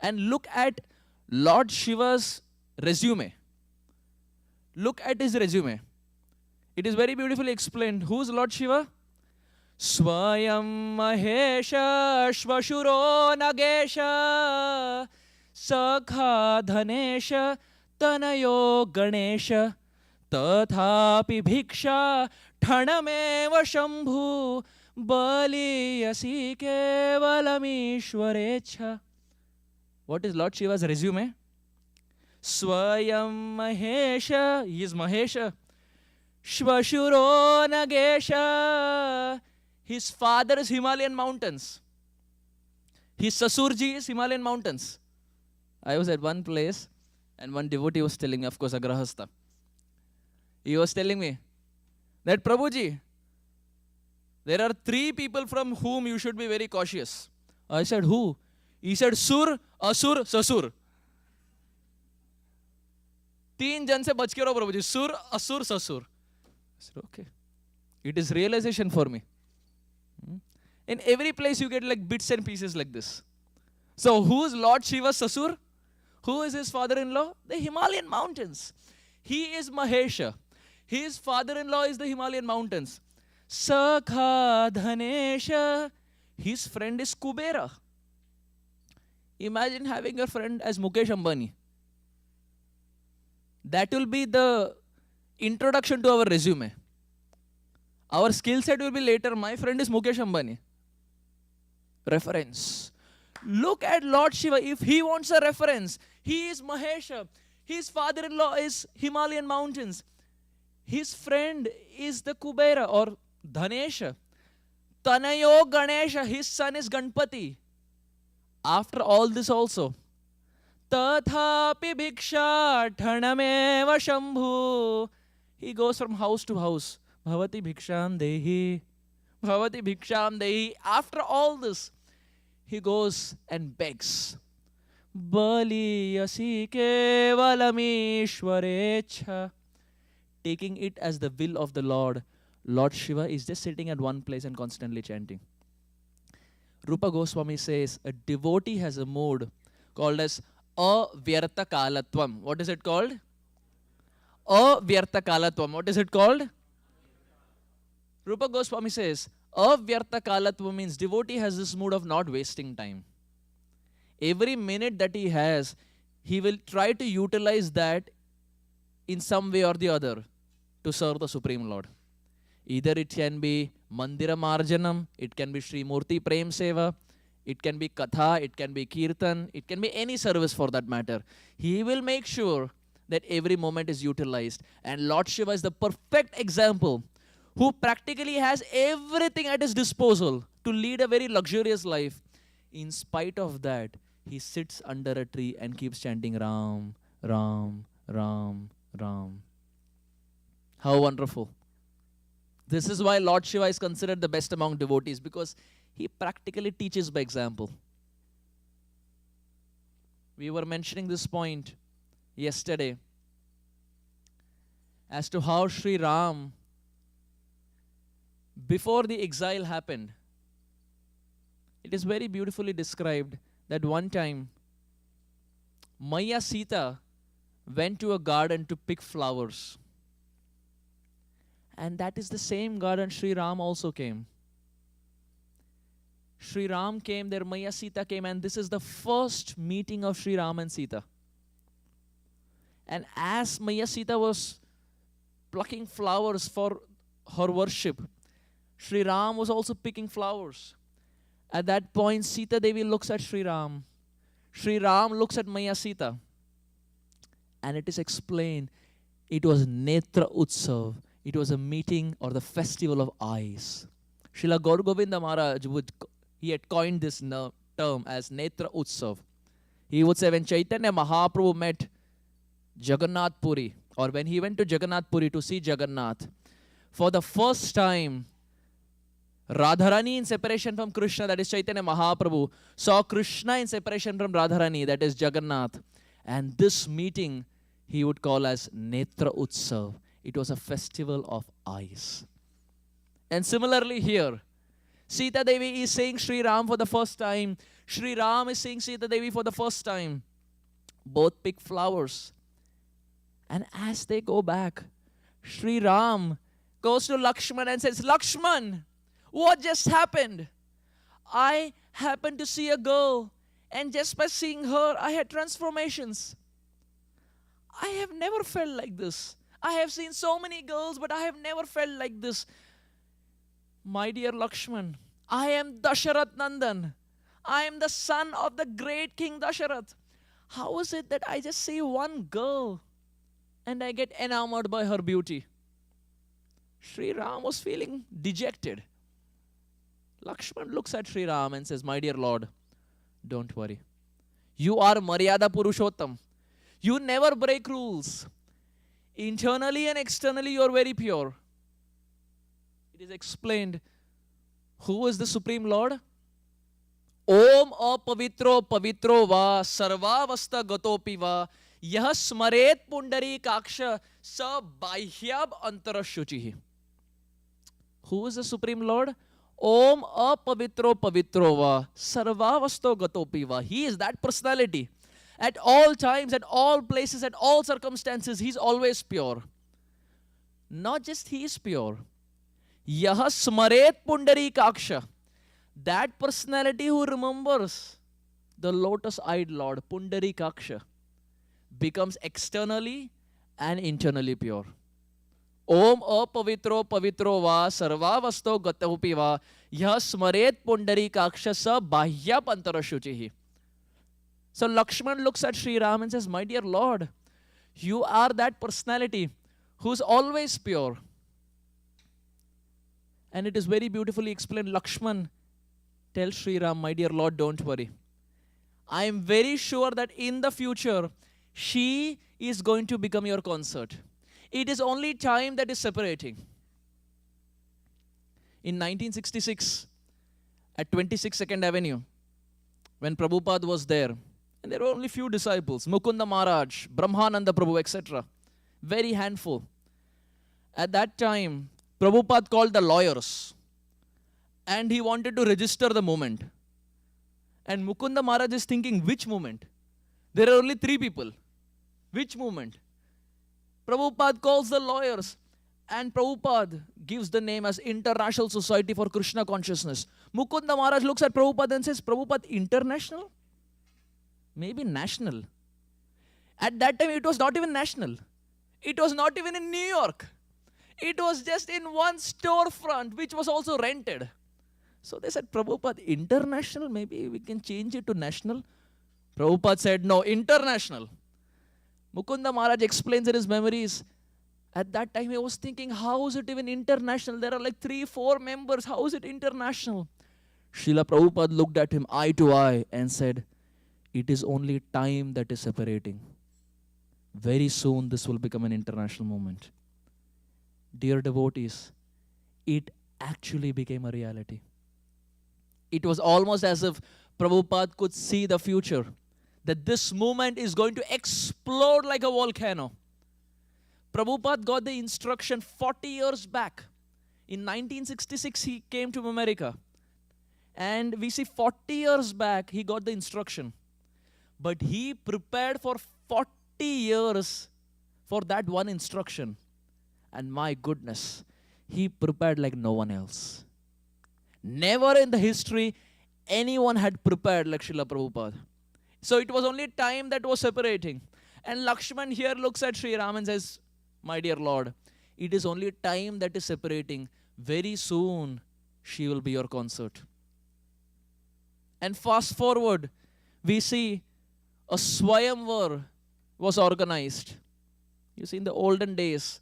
C: And look at Lord Shiva's resume. Look at his resume. It is very beautifully explained. Who's Lord Shiva? Swayam Mahesha Shvashuro Nagesha Sakha Dhanesha Tanayo Ganesha Tathapi Bhiksha Thanameva Shambhu Baliyasi Kevalamishwarecha. What is Lord Shiva's resume? Swayam Mahesha, he is Mahesha. Shvashuro Nagesha, his father is Himalayan mountains. His Sasurji is Himalayan mountains. I was at one place and one devotee was telling me, of course, a Grahastha. He was telling me that, Prabhuji, there are 3 people from whom you should be very cautious. I said, who? He said, Sur, Asur, Sasur. 3 jan se bach ke raho, Prabhuji. Sur, Asur, Sasur. I said, okay. It is realization for me. In every place you get like bits and pieces like this. So who is Lord Shiva's Sasur? Who is his father-in-law? The Himalayan mountains. He is Mahesha. His father-in-law is the Himalayan mountains. Sakha Dhanesha. His friend is Kubera. Imagine having your friend as Mukesh Ambani. That will be the introduction to our resume. Our skill set will be later. My friend is Mukesh Ambani. Reference. Look at Lord Shiva. If he wants a reference, he is Mahesha. His father-in-law is Himalayan mountains. His friend is the Kubera or Dhanesha. Tanayo Ganesha, his son is Ganpati. After all this also, Tathapi Bhiksha Thanameva Shambhu. He goes from house to house. Bhavati Bhiksham Dehi. Bhavati Bhiksham Dehi. After all this, he goes and begs. Bali Yasi Kevalamishwarecha. Taking it as the will of the Lord. Lord Shiva is just sitting at one place and constantly chanting. Rupa Goswami says a devotee has a mood called as Avyartha Kalatvam. What is it called? Avyartha Kalatvam. What is it called? Rupa Goswami says Avyartha Kalatvam means devotee has this mood of not wasting time. Every minute that he has, he will try to utilize that in some way or the other to serve the Supreme Lord. Either it can be Mandira Marjanam, it can be Sri Murti Prem Seva, it can be Katha, it can be Kirtan, it can be any service for that matter. He will make sure that every moment is utilized. And Lord Shiva is the perfect example who practically has everything at his disposal to lead a very luxurious life. In spite of that, he sits under a tree and keeps chanting Ram, Ram, Ram, Ram. How wonderful. This is why Lord Shiva is considered the best among devotees, because he practically teaches by example. We were mentioning this point yesterday as to how Sri Ram, before the exile happened, it is very beautifully described that one time Maya Sita went to a garden to pick flowers. And that is the same garden Sri Ram also came. Sri Ram came there, Maya Sita came, and this is the first meeting of Sri Ram and Sita. And as Maya Sita was plucking flowers for her worship, Sri Ram was also picking flowers. At that point, Sita Devi looks at Sri Ram. Sri Ram looks at Maya Sita. And it is explained, it was Netra Utsav. It was a meeting or the festival of eyes. Srila Gaur Govinda Maharaj he had coined this term as Netra Utsav. He would say when Chaitanya Mahaprabhu met Jagannath Puri, or when he went to Jagannath Puri to see Jagannath, for the first time, Radharani in separation from Krishna, that is Chaitanya Mahaprabhu, saw Krishna in separation from Radharani, that is Jagannath. And this meeting he would call as Netra Utsav. It was a festival of eyes. And similarly here, Sita Devi is saying Sri Ram for the first time. Sri Ram is saying Sita Devi for the first time. Both pick flowers. And as they go back, Sri Ram goes to Lakshman and says, Lakshman, what just happened? I happened to see a girl, and just by seeing her, I had transformations. I have never felt like this. I have seen so many girls, but I have never felt like this. My dear Lakshman, I am Dasharath Nandan. I am the son of the great King Dasharath. How is it that I just see one girl and I get enamored by her beauty? Sri Ram was feeling dejected. Lakshman looks at Sri Ram and says, my dear Lord, don't worry. You are Maryada Purushottam. You never break rules. Internally and externally, you are very pure. It is explained, who is the Supreme Lord? Om apavitro pavitro va sarvavasta gatopi va yah smaret pundari kaksha sa bahyab antara shuchihi. Who is the Supreme Lord? Om apavitro pavitro va sarvavasto gatopi va. He is that personality. At all times, at all places, at all circumstances, he's always pure. Not just he is pure. Yaha smaret pundari kaksha. That personality who remembers the lotus-eyed Lord, Pundari Kaksha, becomes externally and internally pure. Om apavitro pavitro va sarvavasto gatopi va yah smaret Pundari Kaksha sa bahya pantara shuchihi. So Lakshman looks at Sri Ram and says, my dear Lord, You are that personality who's always pure. And it is very beautifully explained. Lakshman tells Sri Ram, my dear Lord, don't worry. I am very sure that in the future, she is going to become your consort. It is only time that is separating. In 1966, at 26 2nd Avenue, when Prabhupada was there, and there were only few disciples, Mukunda Maharaj, Brahmananda Prabhu, etc. Very handful. At that time, Prabhupada called the lawyers, and he wanted to register the movement. And Mukunda Maharaj is thinking, which movement? There are only 3 people. Which movement? Prabhupada calls the lawyers, and Prabhupada gives the name as International Society for Krishna Consciousness. Mukunda Maharaj looks at Prabhupada and says, Prabhupada, international? Maybe national. At that time, it was not even national. It was not even in New York. It was just in one storefront, which was also rented. So they said, Prabhupada, international? Maybe we can change it to national. Prabhupada said, no, international. Mukunda Maharaj explains in his memories, at that time he was thinking, how is it even international? There are like 3-4 members. How is it international? Srila Prabhupada looked at him eye to eye and said, it is only time that is separating. Very soon this will become an international movement. Dear devotees, it actually became a reality. It was almost as if Prabhupada could see the future, that this movement is going to explode like a volcano. Prabhupada got the instruction 40 years back. In 1966, he came to America. And we see 40 years back, he got the instruction. But he prepared for 40 years for that one instruction. And my goodness, he prepared like no one else. Never in the history, anyone had prepared like Srila Prabhupada. So it was only time that was separating. And Lakshman here looks at Sri Ram and says, my dear Lord, it is only time that is separating. Very soon, she will be your consort. And fast forward, we see a swayamvara was organized. You see, in the olden days,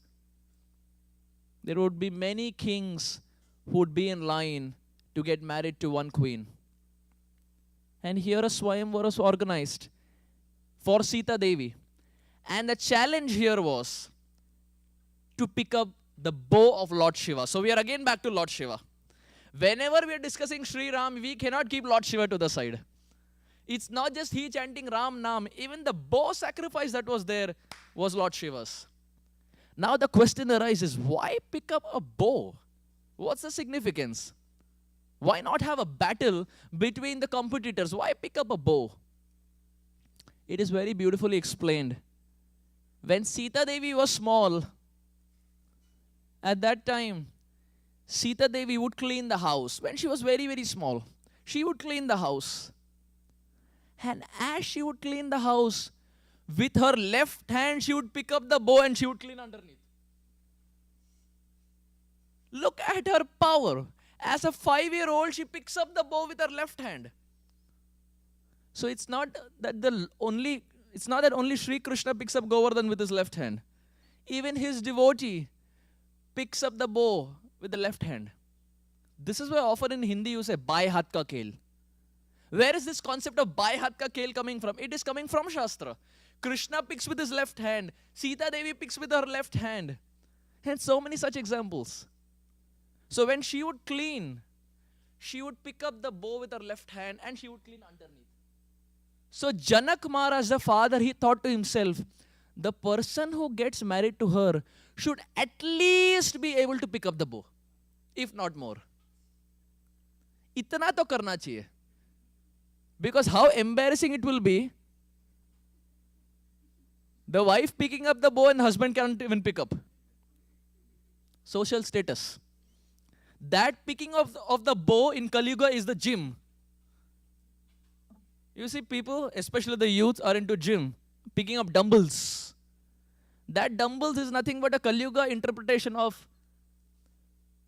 C: there would be many kings who would be in line to get married to one queen. And here a swayamvara was organized for Sita Devi. And the challenge here was to pick up the bow of Lord Shiva. So we are again back to Lord Shiva. Whenever we are discussing Sri Ram, we cannot keep Lord Shiva to the side. It's not just he chanting Ram Nam. Even the bow sacrifice that was there was Lord Shiva's. Now the question arises, why pick up a bow? What's the significance? Why not have a battle between the competitors? Why pick up a bow? It is very beautifully explained. When Sita Devi was small, at that time, Sita Devi would clean the house. When she was very, very small, she would clean the house. And as she would clean the house, with her left hand, she would pick up the bow and she would clean underneath. Look at her power. As a 5-year-old, she picks up the bow with her left hand. So it's not that only Sri Krishna picks up Govardhan with his left hand. Even his devotee picks up the bow with the left hand. This is why often in Hindi you say, Bai Hath Ka Khel. Where is this concept of Bai Hath Ka Khel coming from? It is coming from Shastra. Krishna picks with his left hand. Sita Devi picks with her left hand. And so many such examples. So when she would clean, she would pick up the bow with her left hand and she would clean underneath. So Janak Maharaj, the father, he thought to himself, the person who gets married to her should at least be able to pick up the bow, if not more. Itna to karna chahiye. Because how embarrassing it will be, the wife picking up the bow and the husband can't even pick up. Social status. That picking of the bow in Kali Yuga is the gym. You see, people, especially the youth, are into gym, picking up dumbbells. That dumbbells is nothing but a Kali Yuga interpretation of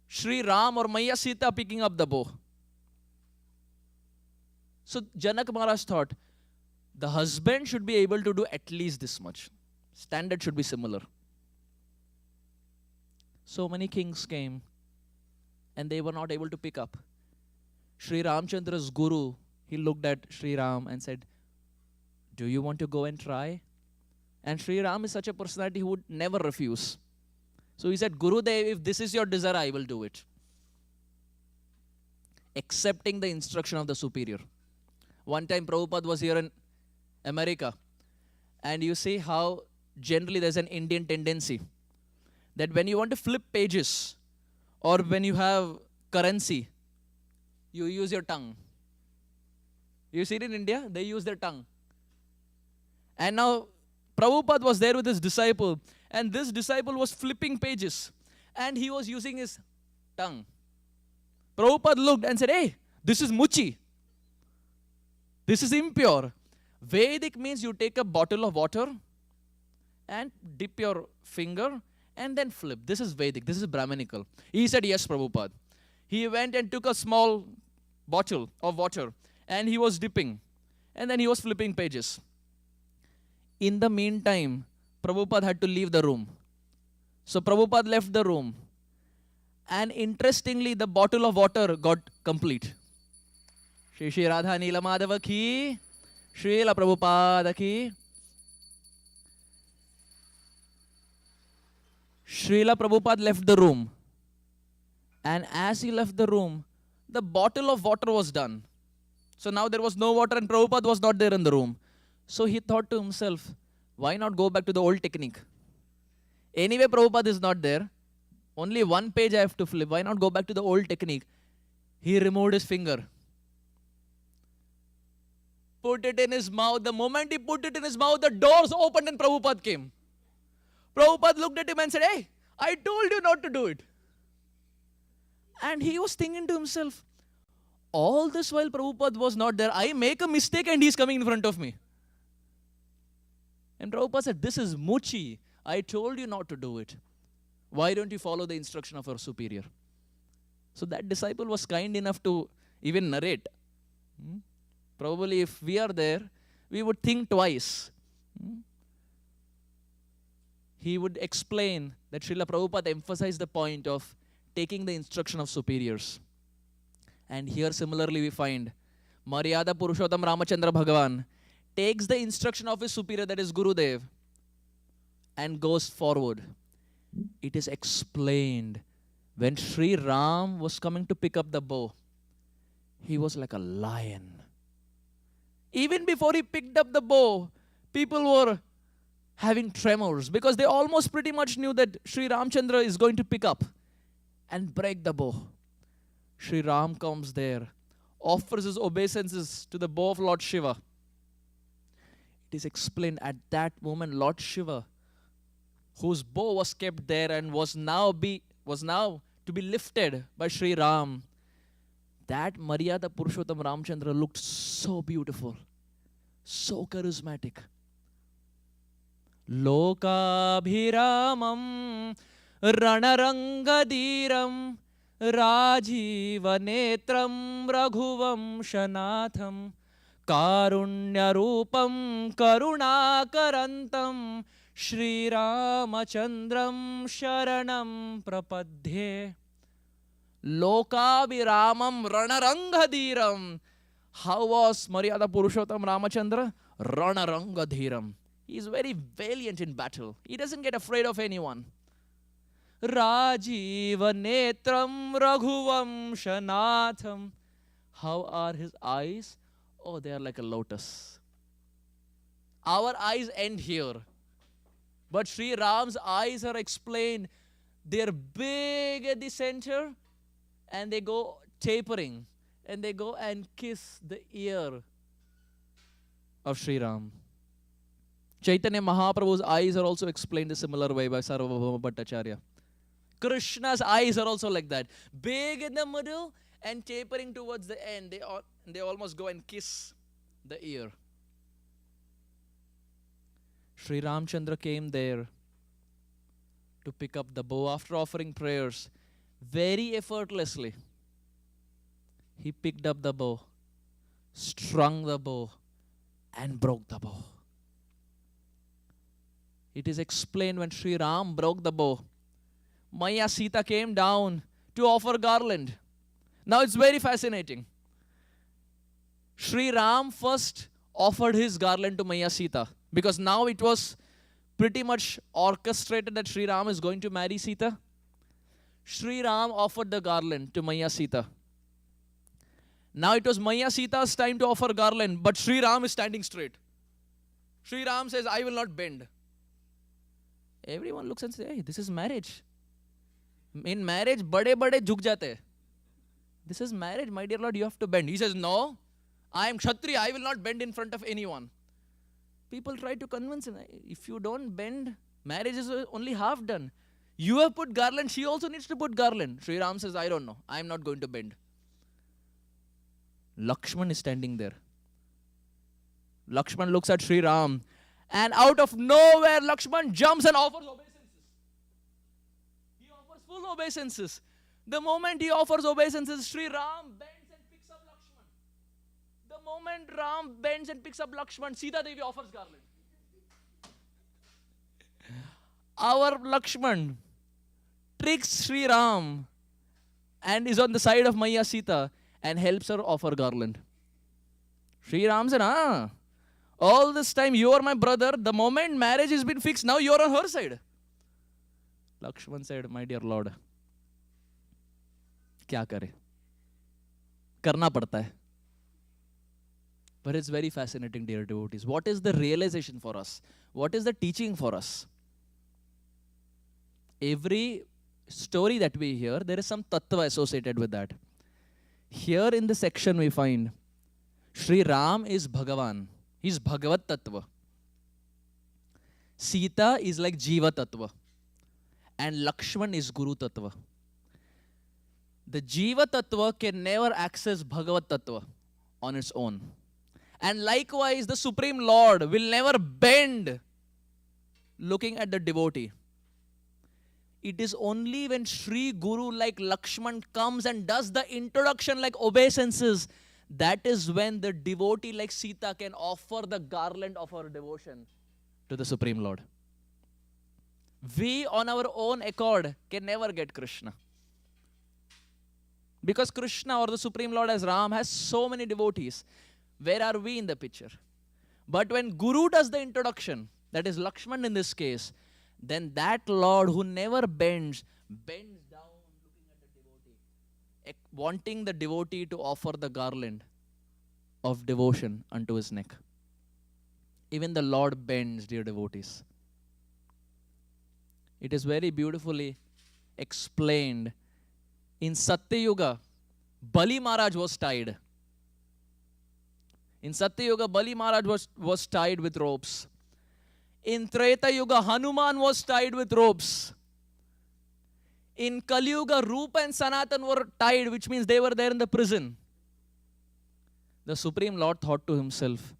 C: Sri Ram or Maya Sita picking up the bow. So Janak Maharaj thought, the husband should be able to do at least this much. Standard should be similar. So many kings came and they were not able to pick up. Sri Ramchandra's guru, he looked at Sri Ram and said, "Do you want to go and try?" And Sri Ram is such a personality who would never refuse. So he said, "Gurudev, if this is your desire, I will do it." Accepting the instruction of the superior. One time Prabhupada was here in America, and you see how generally there's an Indian tendency that when you want to flip pages or when you have currency, you use your tongue. You see it in India, they use their tongue. And now Prabhupada was there with his disciple, and this disciple was flipping pages, and he was using his tongue. Prabhupada looked and said, "Hey, this is muchi. This is impure." Vedic means you take a bottle of water and dip your finger and then flip. This is Vedic. This is Brahminical. He said, "Yes, Prabhupada." He went and took a small bottle of water and he was dipping. And then he was flipping pages. In the meantime, Prabhupada had to leave the room. So Prabhupada left the room. And interestingly, the bottle of water got complete. Shri Shri Radha Nila Madhava ki, Srila Prabhupada ki. Srila Prabhupada left the room. And as he left the room, the bottle of water was done. So now there was no water and Prabhupada was not there in the room. So he thought to himself, why not go back to the old technique? Anyway, Prabhupada is not there. Only one page I have to flip. Why not go back to the old technique? He removed his finger. Put it in his mouth. The moment he put it in his mouth, the doors opened and Prabhupada came. Prabhupada looked at him and said, "Hey, I told you not to do it." And he was thinking to himself, all this while Prabhupada was not there, I make a mistake and he's coming in front of me. And Prabhupada said, "This is muchi. I told you not to do it. Why don't you follow the instruction of our superior?" So that disciple was kind enough to even narrate. Probably if we are there, we would think twice. He would explain that Srila Prabhupada emphasized the point of taking the instruction of superiors. And here similarly we find Maryada Purushottam Ramachandra Bhagavan takes the instruction of his superior, that is Gurudev, and goes forward. It is explained when Sri Ram was coming to pick up the bow, he was like a lion. Even before he picked up the bow, people were having tremors because they almost pretty much knew that Sri Ramchandra is going to pick up and break the bow. Sri Ram comes there, offers his obeisances to the bow of Lord Shiva. It is explained at that moment, Lord Shiva, whose bow was kept there and was now to be lifted by Sri Ram, that Maryada Purushottam Ramchandra looked so beautiful, so charismatic. Lokabhiramam Ranarangadiram Rajivanetram Raghuvam Shanatham Karunyarupam Karunakarantam Shri Ramachandram Sharanam Prapadhe. Lokabhiramam Ranarangadiram. How was Maryada Purushottam Ramachandra? Ranarangadiram. He is very valiant in battle. He doesn't get afraid of anyone. Rajiva Netram Raghuvam Shanatham. How are his eyes? Oh, they are like a lotus. Our eyes end here. But Sri Ram's eyes are explained. They're big at the center and they go tapering. And they go and kiss the ear of Sri Ram. Chaitanya Mahaprabhu's eyes are also explained a similar way by Sarvabhauma Bhattacharya. Krishna's eyes are also like that. Big in the middle and tapering towards the end. They almost go and kiss the ear. Sri Ramchandra came there to pick up the bow after offering prayers very effortlessly. He picked up the bow, strung the bow, and broke the bow. It is explained when Sri Ram broke the bow. Maya Sita came down to offer garland. Now it's very fascinating. Sri Ram first offered his garland to Maya Sita because now it was pretty much orchestrated that Sri Ram is going to marry Sita. Sri Ram offered the garland to Maya Sita. Now it was Maya Sita's time to offer garland, but Sri Ram is standing straight. Sri Ram says, I will not bend. Everyone looks and says, hey, this is marriage. In marriage, bade jhuk jate. This is marriage, my dear Lord, you have to bend. He says, no, I am Kshatriya, I will not bend in front of anyone. People try to convince him, if you don't bend, marriage is only half done. You have put garland, she also needs to put garland. Sri Ram says, I don't know, I am not going to bend. Lakshman is standing there. Lakshman looks at Sri Ram, and out of nowhere, Lakshman jumps and offers obeisances. He offers full obeisances. The moment he offers obeisances, Sri Ram bends and picks up Lakshman. The moment Ram bends and picks up Lakshman, Sita Devi offers garland. Our Lakshman tricks Sri Ram and is on the side of Maya Sita and helps her offer garland. Sri Ram said, all this time you are my brother. The moment marriage has been fixed, now you are on her side. Lakshman said, my dear Lord, kya kare? Karna padta hai. But it's very fascinating, dear devotees. What is the realization for us? What is the teaching for us? Every story that we hear, there is some tattva associated with that. Here in the section we find Sri Ram is Bhagavan. He's Bhagavat Tattva. Sita is like Jiva Tattva. And Lakshman is Guru Tattva. The Jiva Tattva can never access Bhagavat Tattva on its own. And likewise, the Supreme Lord will never bend looking at the devotee. It is only when Sri Guru like Lakshman comes and does the introduction like obeisances, that is when the devotee like Sita can offer the garland of our devotion to the Supreme Lord. We on our own accord can never get Krishna. Because Krishna or the Supreme Lord as Ram has so many devotees. Where are we in the picture? But when Guru does the introduction, that is Lakshman in this case, then that Lord who never bends down looking at the devotee, wanting the devotee to offer the garland of devotion unto his neck. Even the Lord bends, dear devotees. It is very beautifully explained. In Satya Yuga, Bali Maharaj was tied. In Satya Yuga, Bali Maharaj was tied with ropes. In Treta Yuga, Hanuman was tied with ropes. In Kali Yuga, Rupa and Sanatan were tied, which means they were there in the prison. The Supreme Lord thought to himself,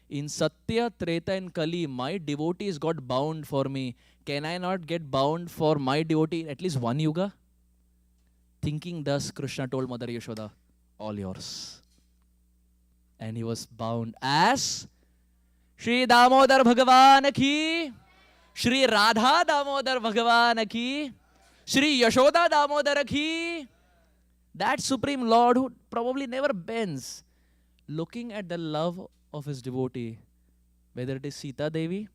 C: in Satya, Treta and Kali, my devotees got bound for me. Can I not get bound for my devotee at least one yuga? Thinking thus, Krishna told Mother Yashoda, all yours. And he was bound as Shri Damodar Bhagavan ki, Shri Radha Damodar Bhagavan ki, Shri Yashoda Damodar ki. That Supreme Lord who probably never bends, looking at the love of his devotee, whether it is Sita Devi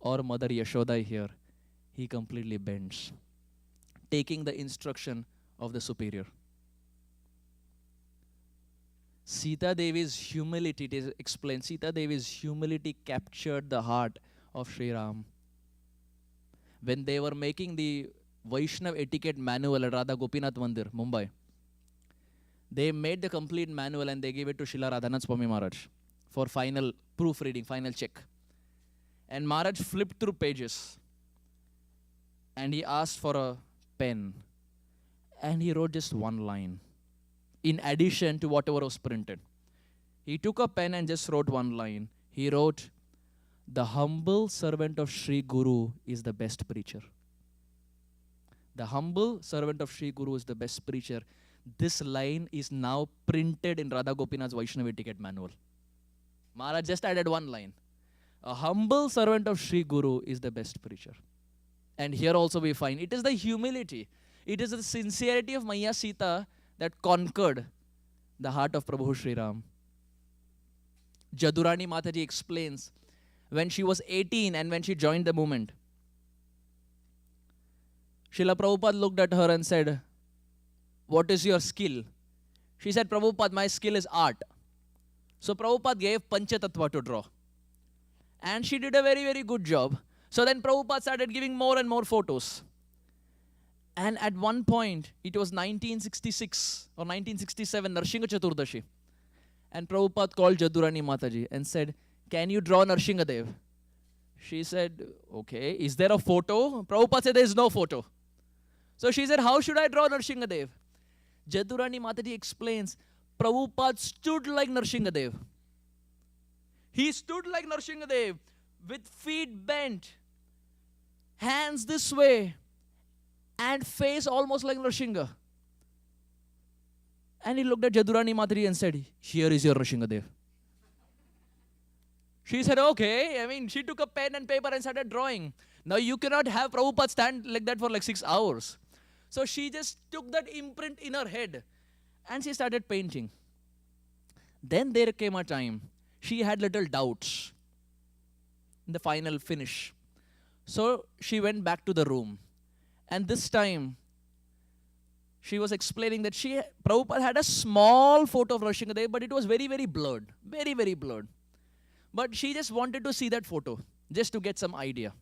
C: or Mother Yashoda here, he completely bends, taking the instruction of the superior. Sita Devi's humility, it is explained, Sita Devi's humility captured the heart of Sri Ram. When they were making the Vaishnav etiquette manual at Radha Gopinath Mandir, Mumbai, they made the complete manual and they gave it to Srila Radhanath Swami Maharaj for final proofreading, final check. And Maharaj flipped through pages and he asked for a pen and he wrote just one line in addition to whatever was printed. He took a pen and just wrote one line. He wrote, the humble servant of Sri Guru is the best preacher. The humble servant of Sri Guru is the best preacher. This line is now printed in Radha Gopinath's Vaishnava etiquette manual. Maharaj just added one line. A humble servant of Sri Guru is the best preacher. And here also we find it is the humility, it is the sincerity of Maya Sita that conquered the heart of Prabhu Sri Ram. Jadurani Mataji explains when she was 18 and when she joined the movement, Srila Prabhupada looked at her and said, "What is your skill?" She said, "Prabhupada, my skill is art." So Prabhupada gave Panchatattva to draw. And she did a very, very good job. So then Prabhupada started giving more and more photos. And at one point, it was 1966 or 1967, Narsingha Chaturdashi. And Prabhupada called Jadurani Mataji and said, "Can you draw Narsinghadev?" She said, "Okay, is there a photo?" Prabhupada said, "There is no photo." So she said, "How should I draw Narsinghadev?" Jadurani Mataji explains, Prabhupada stood like Narsinghadev. He stood like Narsinghadev with feet bent, hands this way, and face almost like Narsingha. And he looked at Jadurani Mataji and said, "Here is your Narsinghadev." She said, "Okay." I mean, she took a pen and paper and started drawing. Now you cannot have Prabhupada stand like that for like 6 hours. So she just took that imprint in her head and she started painting. Then there came a time she had little doubts in the final finish. So she went back to the room. And this time she was explaining that Prabhupada had a small photo of Narsinghadev, but it was very, very blurred. Very, very blurred. But she just wanted to see that photo, just to get some idea.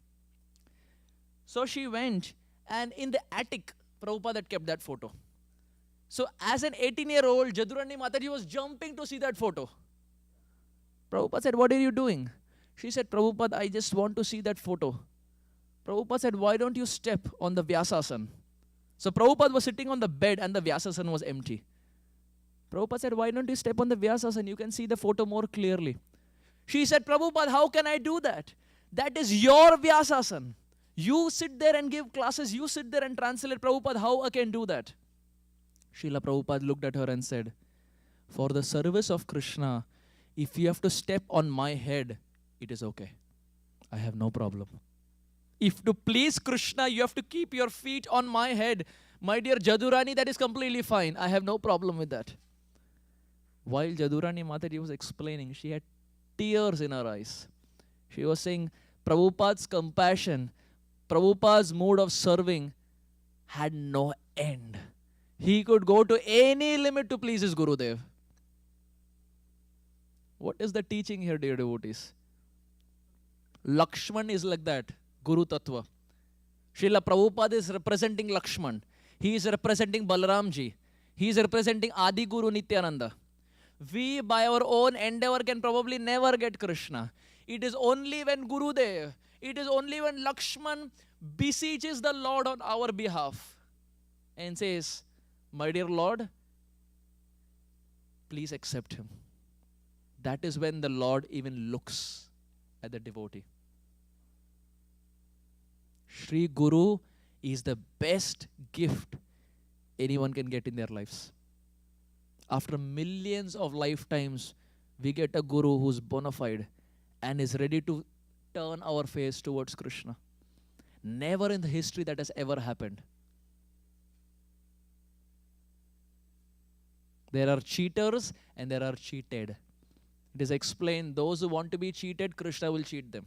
C: So she went, and in the attic, Prabhupada had kept that photo. So as an 18-year-old, Jadurani Mataji was jumping to see that photo. Prabhupada said, "What are you doing?" She said, "Prabhupada, I just want to see that photo." Prabhupada said, "Why don't you step on the Vyasasana?" So Prabhupada was sitting on the bed and the Vyasasana was empty. Prabhupada said, "Why don't you step on the Vyasasana? You can see the photo more clearly." She said, "Prabhupada, how can I do that? That is your Vyasasana. You sit there and give classes. You sit there and translate. Prabhupada, how I can do that?" Srila Prabhupada looked at her and said, "For the service of Krishna, if you have to step on my head, it is okay. I have no problem. If to please Krishna, you have to keep your feet on my head, my dear Jadurani, that is completely fine. I have no problem with that." While Jadurani Mataji was explaining, she had tears in her eyes. She was saying, Prabhupada's compassion, Prabhupada's mood of serving had no end. He could go to any limit to please his Gurudev. What is the teaching here, dear devotees? Lakshman is like that, Guru Tattva. Srila Prabhupada is representing Lakshman. He is representing Balaramji. He is representing Adi Guru Nityananda. We, by our own endeavor, can probably never get Krishna. It is only when Gurudev, it is only when Lakshman beseeches the Lord on our behalf and says, "My dear Lord, please accept him." That is when the Lord even looks at the devotee. Sri Guru is the best gift anyone can get in their lives. After millions of lifetimes, we get a Guru who's bona fide and is ready to turn our face towards Krishna. Never in the history that has ever happened. There are cheaters and there are cheated. It is explained, those who want to be cheated, Krishna will cheat them.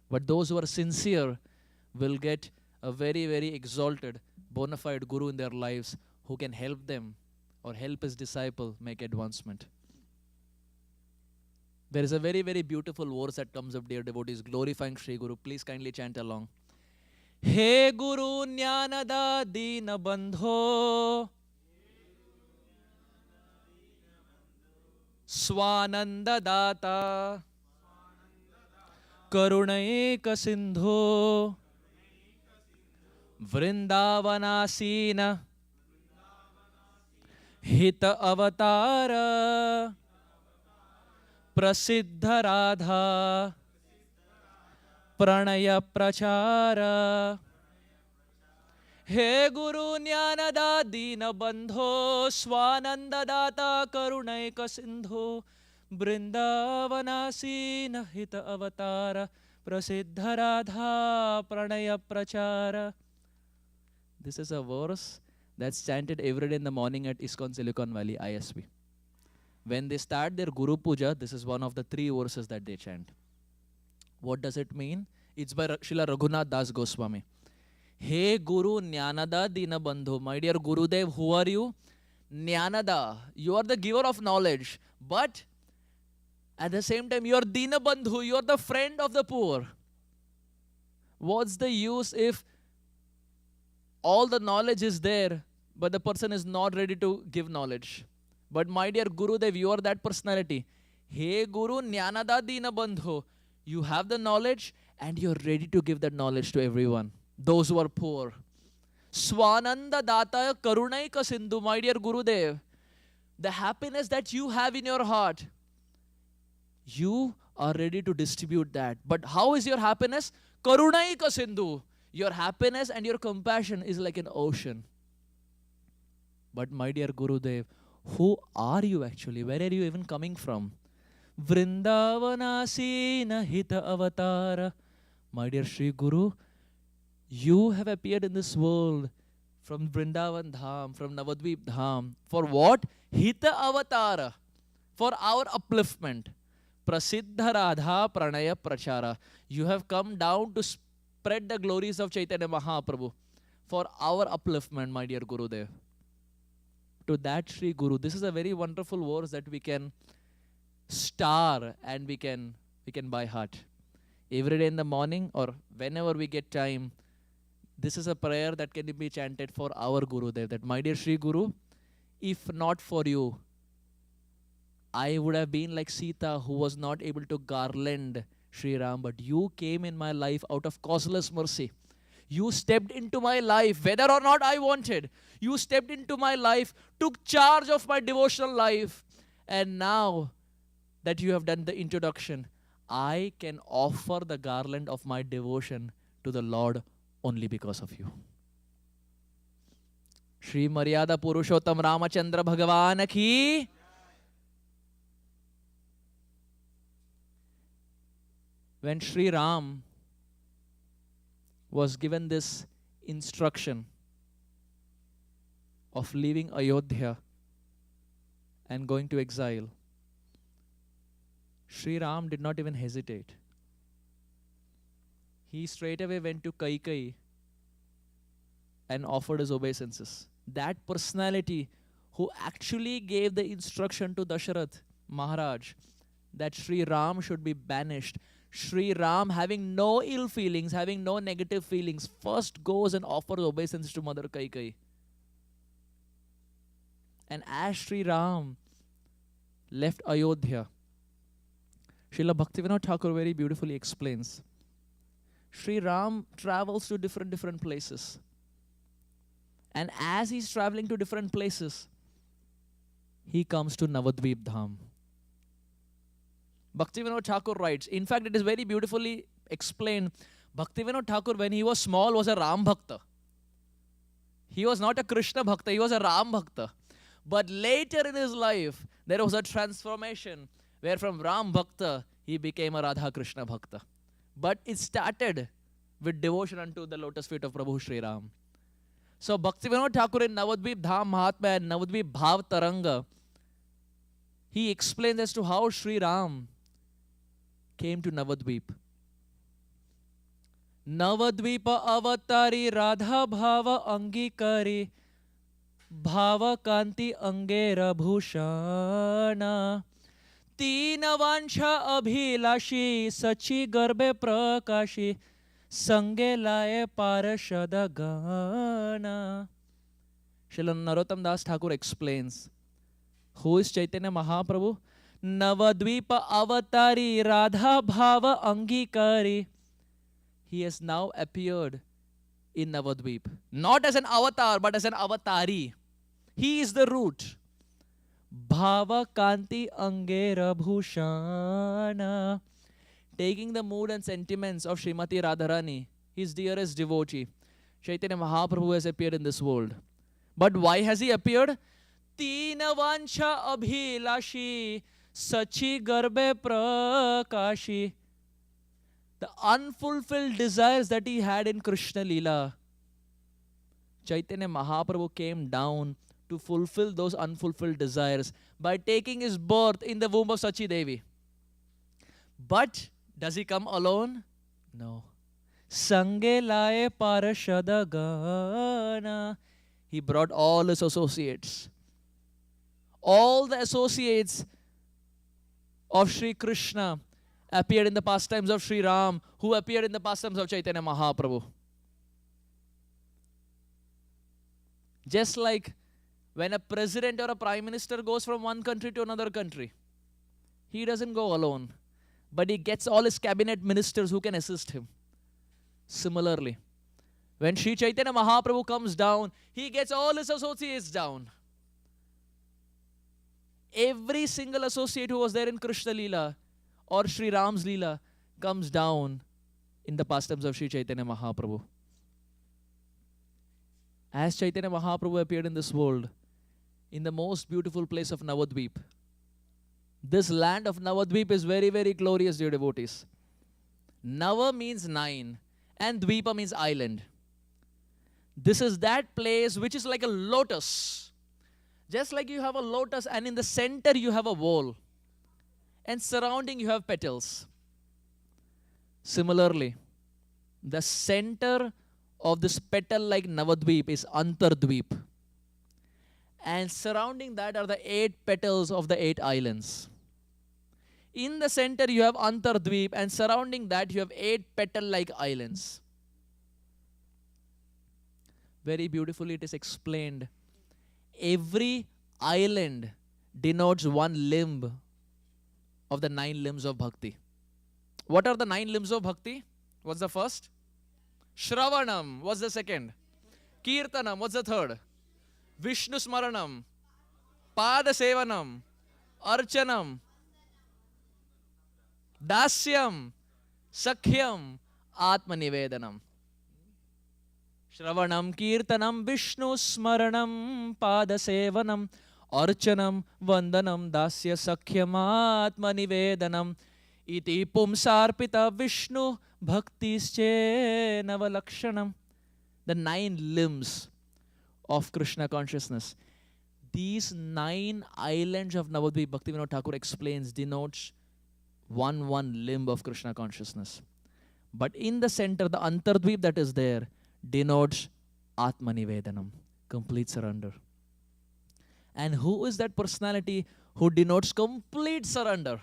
C: But those who are sincere will get a very, very exalted, bona fide Guru in their lives who can help them or help his disciple make advancement. There is a very, very beautiful verse that comes up, dear devotees, glorifying Sri Guru. Please kindly chant along. He Guru Jnanada Dina Bandho Swananda Data Karunaika Sindho Vrindavanasina Hita Avatara Prasiddha Radha Pranaya Prachara He Guru Jnanada Dina Bandho Swananda Data Karunaika Sindho Brindavanasin hita avatara prasiddha radha pranaya prachara. This is a verse that's chanted every day in the morning at ISKCON Silicon Valley ISV. When they start their Guru Puja, this is one of the 3 verses that they chant. What does it mean? It's by Srila Raghunath Das Goswami. Hey Guru Jnanada Dinabandhu. My dear Gurudev, who are you? Jnanada. You are the giver of knowledge. But at the same time, you are Dinabandhu. You are the friend of the poor. What's the use if all the knowledge is there, but the person is not ready to give knowledge? But my dear Gurudev, you are that personality. Hey Guru Jnanada Dinabandhu. You have the knowledge and you're ready to give that knowledge to everyone. Those who are poor. Swananda Data Karunaika Sindhu, my dear Gurudev. The happiness that you have in your heart, you are ready to distribute that. But how is your happiness? Karunaika Sindhu. Your happiness and your compassion is like an ocean. But my dear Gurudev, who are you actually? Where are you even coming from? Vrindavanasina hita avatara. My dear Sri Guru, you have appeared in this world from Vrindavan Dham, from Navadwip Dham. For what? Hita avatara. For our upliftment. Prasiddha Radha Pranaya Prachara. You have come down to spread the glories of Chaitanya Mahaprabhu. For our upliftment, my dear Gurudev. To that Sri Guru, this is a very wonderful verse that we can star and we can by heart. Every day in the morning or whenever we get time, this is a prayer that can be chanted for our Gurudev. That my dear Sri Guru, if not for you, I would have been like Sita who was not able to garland Sri Ram, but you came in my life out of causeless mercy. You stepped into my life, whether or not I wanted. You stepped into my life, took charge of my devotional life. And now that you have done the introduction, I can offer the garland of my devotion to the Lord only because of you. Shri Maryada Purushottam Ramachandra Bhagavan ki. When Sri Ram was given this instruction of leaving Ayodhya and going to exile, Sri Ram did not even hesitate. He straight away went to Kaikai and offered his obeisances. That personality who actually gave the instruction to Dasharath Maharaj that Sri Ram should be banished. Sri Ram, having no ill feelings, having no negative feelings, first goes and offers obeisance to Mother Kaikai. And as Sri Ram left Ayodhya, Srila Bhaktivinoda Thakur very beautifully explains. Sri Ram travels to different places. And as he's traveling to different places, he comes to Navadvip Dham. Bhaktivinoda Thakur writes, in fact, it is very beautifully explained. Bhaktivinoda Thakur, when he was small, was a Ram Bhakta. He was not a Krishna Bhakta, he was a Ram Bhakta. But later in his life, there was a transformation where from Ram Bhakta, he became a Radha Krishna Bhakta. But it started with devotion unto the lotus feet of Prabhu Sri Ram. So Bhaktivinoda Thakur in Navadvip Dham Mahatma and Navadvip Bhav Taranga, he explains as to how Sri Ram came to Navadvip. Navadvipa avatari Radha Bhava Angikari Bhava Kanti Angera Bhushana Teen Vancha Abhilashi Sachi Garbe Prakashi Sange Laye Parashada Gana. Srila Narottam Das Thakur explains, who is Chaitanya Mahaprabhu? Navadvipa Avatari Radha Bhava Angikari. He has now appeared in Navadvip. Not as an avatar, but as an avatari. He is the root. Bhava Kanti Angera Bhushana. Taking the mood and sentiments of Srimati Radharani, his dearest devotee, Chaitanya Mahaprabhu has appeared in this world. But why has he appeared? Teen Vancha Abhilashi Sachi garbe prakashi. The unfulfilled desires that he had in Krishna Leela, Chaitanya Mahaprabhu came down to fulfill those unfulfilled desires by taking his birth in the womb of Sachi Devi. But does he come alone? No. Sange laye parashada gana. He brought all his associates. All the associates of Sri Krishna appeared in the pastimes of Sri Ram, who appeared in the pastimes of Chaitanya Mahaprabhu. Just like when a president or a prime minister goes from one country to another country, he doesn't go alone, but he gets all his cabinet ministers who can assist him. Similarly, when Sri Chaitanya Mahaprabhu comes down, he gets all his associates down. Every single associate who was there in Krishna Leela or Sri Ram's Leela comes down in the pastimes of Sri Chaitanya Mahaprabhu. As Chaitanya Mahaprabhu appeared in this world, in the most beautiful place of Navadwip. This land of Navadwip is very, very glorious, dear devotees. Nava means 9 and Dvipa means island. This is that place which is like a lotus. Just like you have a lotus and in the center you have a wall. And surrounding you have petals. Similarly, the center of this petal-like Navadvip is Antardvip. And surrounding that are the 8 petals of the 8 islands. In the center you have Antardvip and surrounding that you have 8 petal-like islands. Very beautifully it is explained. Every island denotes one limb of the 9 limbs of bhakti. What are the 9 limbs of bhakti? What's the first? Shravanam. What's the second? Kirtanam. What's the third? Vishnu Smaranam. Pada Sevanam. Archanam. Dasyam. Sakhyam. Atma Nivedanam. Shravanam, Kirtanam, Vishnu Smaranam, Pada Sevanam, Archanam, Vandanam, Dasya Sakhyam, Atma Nivedanam, Iti Pumsarpita Vishnu Bhaktische Navalakshanam. The 9 limbs of Krishna consciousness. These 9 islands of Navadvip, Bhaktivinoda Thakur explains, denotes one limb of Krishna consciousness. But in the center, the Antardvip that is there, denotes Atma Nivedanam, complete surrender. And who is that personality who denotes complete surrender?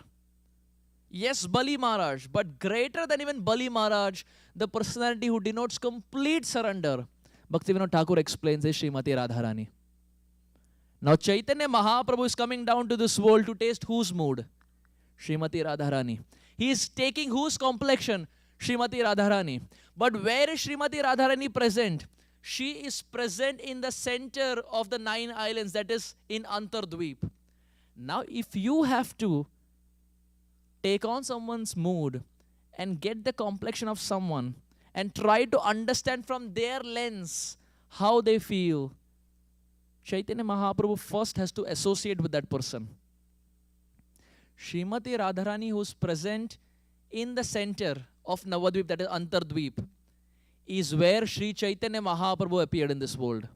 C: Yes, Bali Maharaj, but greater than even Bali Maharaj, the personality who denotes complete surrender, Bhaktivinoda Thakur explains, is Srimati Radharani. Now Chaitanya Mahaprabhu is coming down to this world to taste whose mood? Srimati Radharani. He is taking whose complexion? Srimati Radharani. But where is Srimati Radharani present? She is present in the center of the 9 islands, that is in Antardvip. Now if you have to take on someone's mood and get the complexion of someone and try to understand from their lens how they feel, Chaitanya Mahaprabhu first has to associate with that person. Srimati Radharani, who is present in the center of Navadvip, that is Antardvip, is where Sri Chaitanya Mahaprabhu appeared in this world.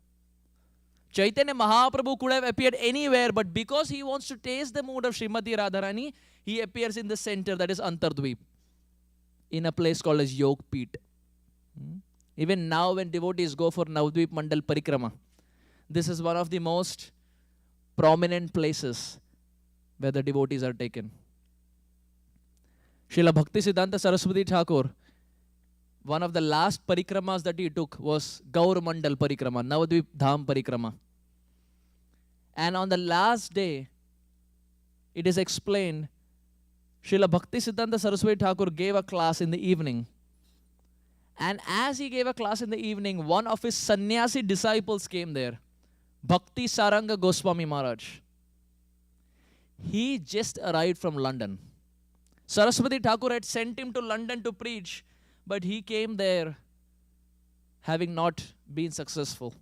C: Chaitanya Mahaprabhu could have appeared anywhere, but because he wants to taste the mood of Srimati Radharani, he appears in the center, that is Antardvip, in a place called as Yog Peet. Even now when devotees go for Navadvip Mandal Parikrama, this is one of the most prominent places where the devotees are taken. Srila Bhakti Siddhanta Saraswati Thakur, one of the last parikramas that he took was Gaur Mandal Parikrama, Navadvip Dham Parikrama. And on the last day, it is explained, Srila Bhakti Siddhanta Saraswati Thakur gave a class in the evening. And as he gave a class in the evening, one of his sannyasi disciples came there, Bhakti Saranga Goswami Maharaj. He just arrived from London. Saraswati Thakur had sent him to London to preach, but he came there having not been successful.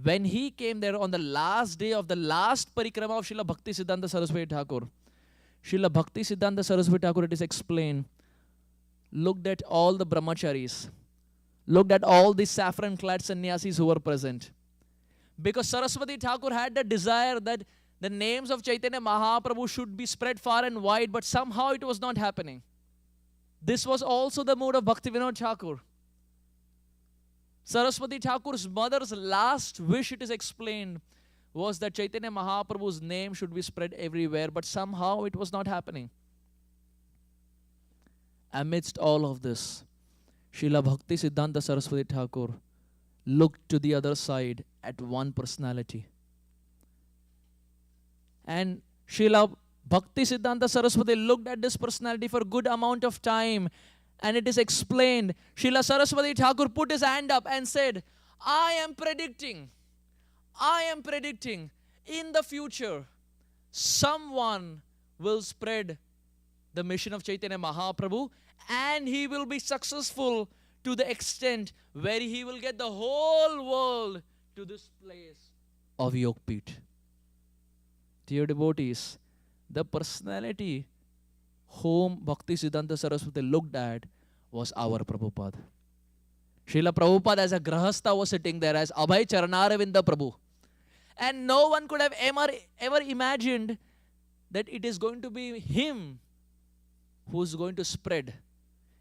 C: When he came there on the last day of the last parikrama of Srila Bhakti Siddhanta Saraswati Thakur, Srila Bhakti Siddhanta Saraswati Thakur, it is explained, looked at all the brahmacharis, looked at all the saffron-clad sannyasis who were present. Because Saraswati Thakur had the desire that the names of Chaitanya Mahaprabhu should be spread far and wide, but somehow it was not happening. This was also the mood of Bhaktivinoda Thakur. Saraswati Thakur's mother's last wish, it is explained, was that Chaitanya Mahaprabhu's name should be spread everywhere, but somehow it was not happening. Amidst all of this, Srila Bhakti Siddhanta Saraswati Thakur looked to the other side at one personality. And Srila Bhakti Siddhanta Saraswati looked at this personality for a good amount of time, and it is explained, Srila Saraswati Thakur put his hand up and said, I am predicting in the future, someone will spread the mission of Chaitanya Mahaprabhu, and he will be successful to the extent where he will get the whole world to this place of Yogpith. Dear devotees, the personality whom Bhakti Siddhanta Saraswati looked at was our Prabhupada. Srila Prabhupada as a Grahastha was sitting there as Abhay Charanaravindha Prabhu. And no one could have ever imagined that it is going to be him who's going to spread.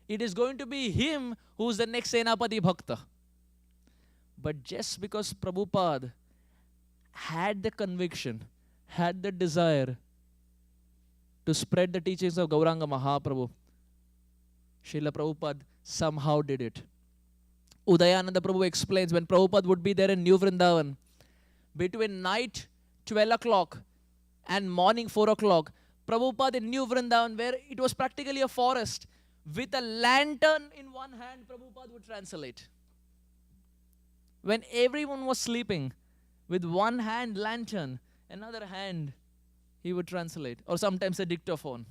C: It is going to be him who's the next Senapati Bhakta. But just because Prabhupada had the conviction, had the desire to spread the teachings of Gauranga Mahaprabhu, Srila Prabhupada somehow did it. Udayananda Prabhu explains, when Prabhupada would be there in New Vrindavan, between night 12 o'clock and morning 4 o'clock, Prabhupada in New Vrindavan, where it was practically a forest, with a lantern in one hand, Prabhupada would translate. When everyone was sleeping, with one hand lantern, another hand he would translate, or sometimes a dictaphone.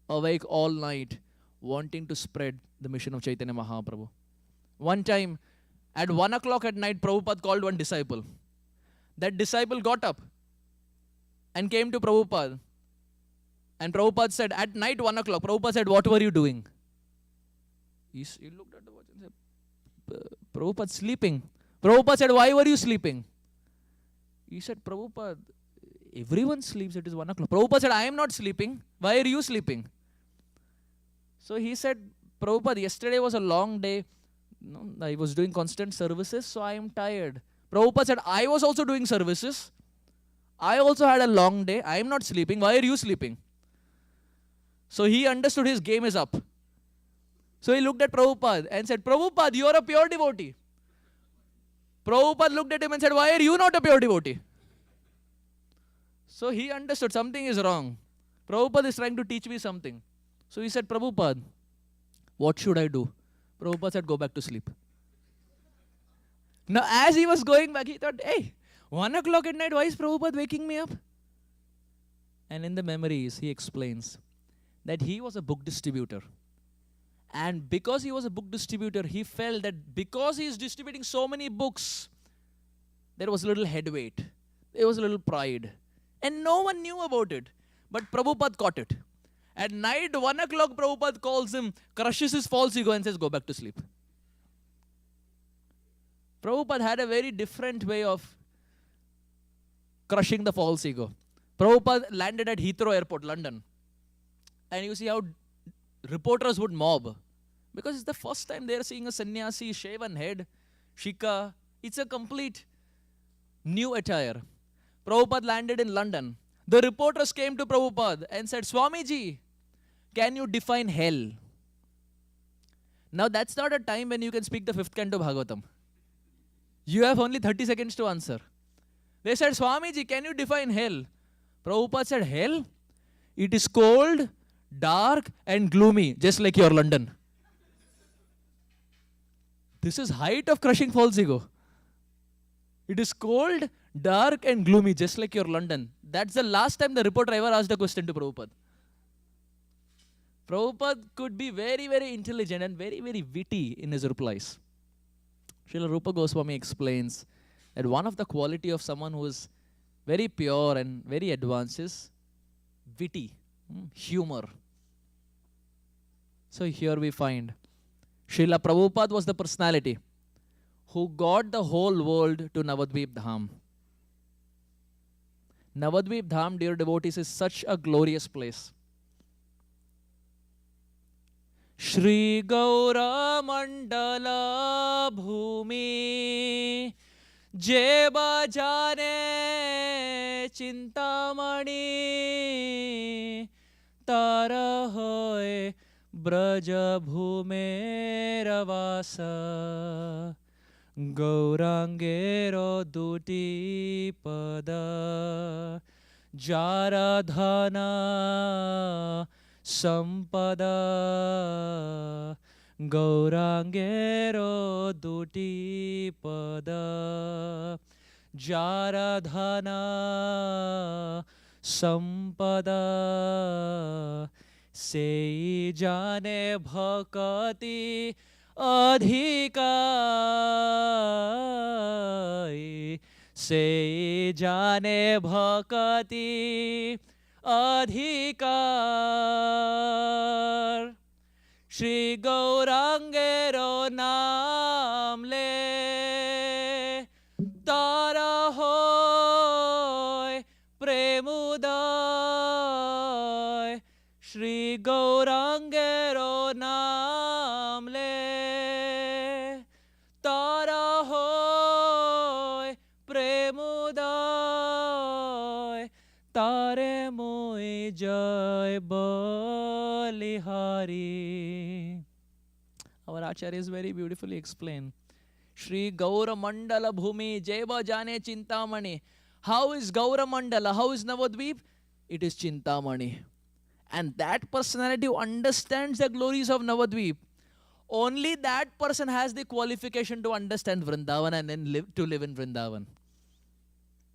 C: Awake all night, wanting to spread the mission of Chaitanya Mahaprabhu. One time, at 1 o'clock at night, Prabhupada called one disciple. That disciple got up and came to Prabhupada. And Prabhupada said, at night 1 o'clock, Prabhupada said, what were you doing? He looked at the watch and said, Prabhupada, sleeping. Prabhupada said, why were you sleeping? He said, Prabhupada, everyone sleeps, it is 1 o'clock. Prabhupada said, I am not sleeping. Why are you sleeping? So he said, Prabhupada, yesterday was a long day. No, I was doing constant services, so I am tired. Prabhupada said, I was also doing services. I also had a long day. I am not sleeping. Why are you sleeping? So he understood his game is up. So he looked at Prabhupada and said, Prabhupada, you are a pure devotee. Prabhupada looked at him and said, why are you not a pure devotee? So he understood something is wrong. Prabhupada is trying to teach me something. So he said, Prabhupada, what should I do? Prabhupada said, go back to sleep. Now as he was going back, he thought, hey, 1 o'clock at night, why is Prabhupada waking me up? And in the memories, he explains that he was a book distributor. And because he was a book distributor, he felt that because he is distributing so many books, there was a little head weight. There was a little pride. And no one knew about it. But Prabhupada caught it. At night, 1 o'clock, Prabhupada calls him, crushes his false ego and says, go back to sleep. Prabhupada had a very different way of crushing the false ego. Prabhupada landed at Heathrow Airport, London. And you see how reporters would mob. Because it's the first time they are seeing a sannyasi, shaven head, shika. It's a complete new attire. Prabhupada landed in London. The reporters came to Prabhupada and said, Swamiji, can you define hell? Now that's not a time when you can speak the 5th canto Bhagavatam. You have only 30 seconds to answer. They said, Swamiji, can you define hell? Prabhupada said, hell? It is cold, dark and gloomy, just like your London. This is height of crushing false ego. It is cold, dark and gloomy, just like your London. That's the last time the reporter ever asked a question to Prabhupada. Prabhupada could be very, very intelligent and very, very witty in his replies. Srila Rupa Goswami explains that one of the quality of someone who is very pure and very advanced is witty, humor. So here we find Srila Prabhupada was the personality who got the whole world to Navadwip Dham. Navadwip Dham, dear devotees, is such a glorious place. Shri Gaura Mandala Bhumi Je Bajane Chintamani Tara Hoy Braja Bhume Ravasa Gaurangero Duti Pada Jaradhana Sampada Gaurangero Duti Pada Jaradhana Sampada Se Jane Bhakati Adhikai Se Jane Bhakati Adhikar Shri Gaurangero Naam Le Tara Hoy Premudai Shri Gaurangero Naam Le Tara Hoy Premudai Tare Moi Jai Balihari. Our Acharyas very beautifully explain. Shri Gaura Mandala Bhumi Jeva Jane Chintamani. How is Gaura Mandala? How is Navadvip? It is Chintamani. And that personality who understands the glories of Navadvip, only that person has the qualification to understand Vrindavan and then live in Vrindavan.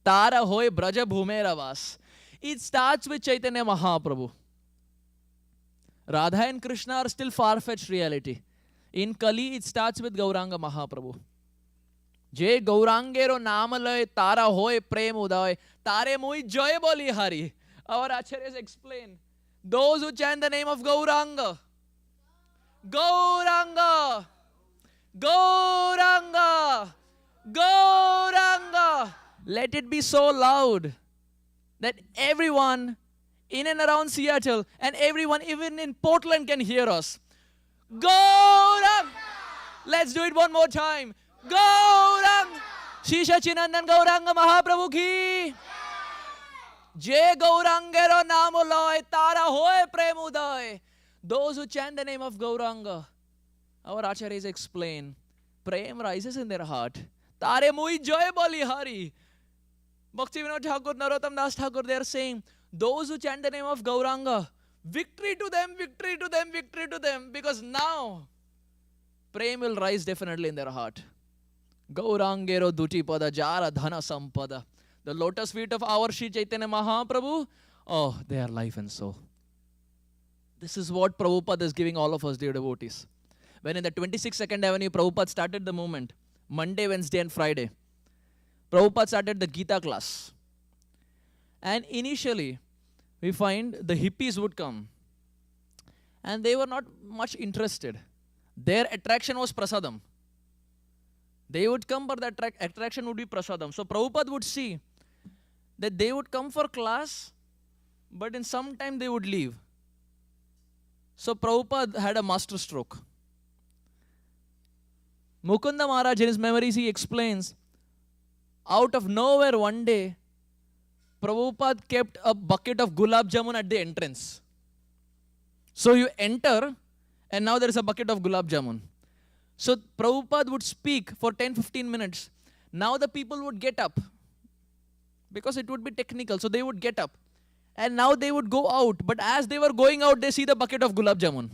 C: Tara Hoy Braja Bhume Ravas. It starts with Chaitanya Mahaprabhu. Radha and Krishna are still far-fetched reality. In Kali, it starts with Gauranga Mahaprabhu. Jai Gaurangero Namalay Tara Hoy Prem Uday Tare Mui Joy Boli Hari. Our Acharyas explain. Those who chant the name of Gauranga, Gauranga, Gauranga, Gauranga. Let it be so loud that everyone in and around Seattle and everyone even in Portland can hear us. Gaurang. Let's do it one more time. Gaurang. Shisha Chinandan Gauranga Mahaprabhu ki. Jai Gaurangero Namuloy Tara Hoy Premuday. Those who chant the name of Gauranga, our Acharyas explain, Prem rises in their heart. Tare Mui Joy Bali Hari. Bhakti Vinod Thakur, Narottam Das Thakur, they are saying, those who chant the name of Gauranga, victory to them, victory to them, victory to them. Because now, Prem will rise definitely in their heart. Gaurangero Duti Pada Jara Dhana Sampada. The lotus feet of our Sri Chaitanya Mahaprabhu, oh, they are life and soul. This is what Prabhupada is giving all of us, dear devotees. When in the 26th Avenue, Prabhupada started the movement, Monday, Wednesday and Friday, Prabhupada started the Gita class. And initially, we find the hippies would come. And they were not much interested. Their attraction was prasadam. They would come, but the attraction would be prasadam. So Prabhupada would see that they would come for class, but in some time they would leave. So Prabhupada had a master stroke. Mukunda Maharaj, in his memories, he explains, out of nowhere one day, Prabhupada kept a bucket of gulab jamun at the entrance. So you enter, and now there is a bucket of gulab jamun. So Prabhupada would speak for 10-15 minutes. Now the people would get up, because it would be technical, so they would get up. And now they would go out, but as they were going out, they see the bucket of gulab jamun.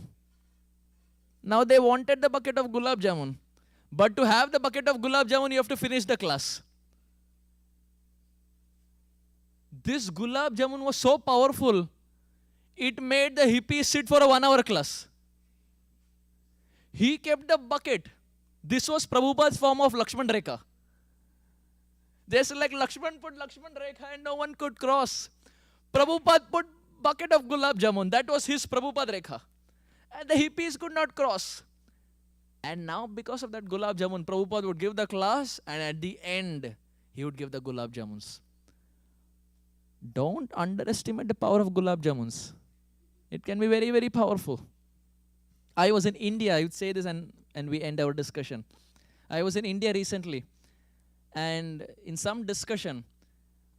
C: Now they wanted the bucket of gulab jamun. But to have the bucket of gulab jamun, you have to finish the class. This gulab jamun was so powerful, it made the hippies sit for a 1-hour class. He kept the bucket This was Prabhupada's form of Lakshman Rekha. Just like Lakshman put Lakshman Rekha and no one could cross. Prabhupada put bucket of gulab jamun. That was his Prabhupada Rekha. And the hippies could not cross. And now because of that gulab jamun, Prabhupada would give the class and at the end, he would give the gulab jamuns. Don't underestimate the power of gulab jamuns. It can be very, very powerful. I was in India. I would say this and we end our discussion. I was in India recently. And in some discussion,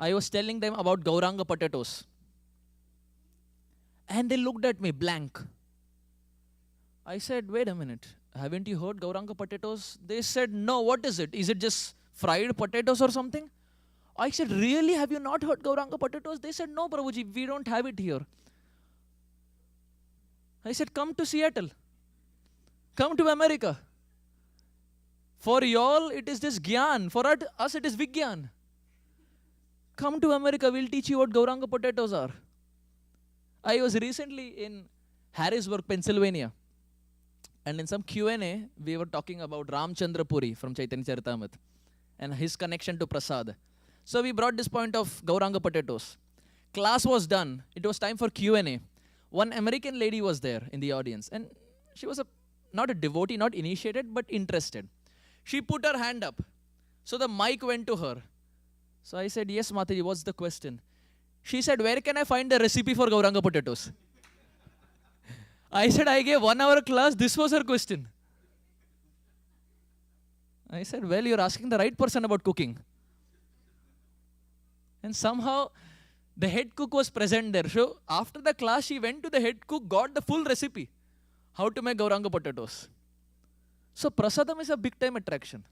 C: I was telling them about Gauranga potatoes. And they looked at me blank. I said, wait a minute. Haven't you heard Gauranga potatoes? They said, no, what is it? Is it just fried potatoes or something? I said, really? Have you not heard Gauranga potatoes? They said, no, Prabhuji, we don't have it here. I said, come to Seattle. Come to America. For y'all, it is just Gyan. For us, it is Vigyan. Come to America, we'll teach you what Gauranga potatoes are. I was recently in Harrisburg, Pennsylvania. And in some Q&A, we were talking about Ramchandra Puri from Chaitanya Charitamrita and his connection to prasad. So we brought this point of Gauranga potatoes. Class was done. It was time for Q&A. One American lady was there in the audience. And she was not a devotee, not initiated, but interested. She put her hand up. So the mic went to her. So I said, yes, Mataji, what's the question? She said, where can I find the recipe for Gauranga potatoes? I said, I gave 1 hour class. This was her question. I said, well, you're asking the right person about cooking. And somehow, the head cook was present there. So after the class, she went to the head cook, got the full recipe. How to make Gauranga potatoes. So prasadam is a big time attraction.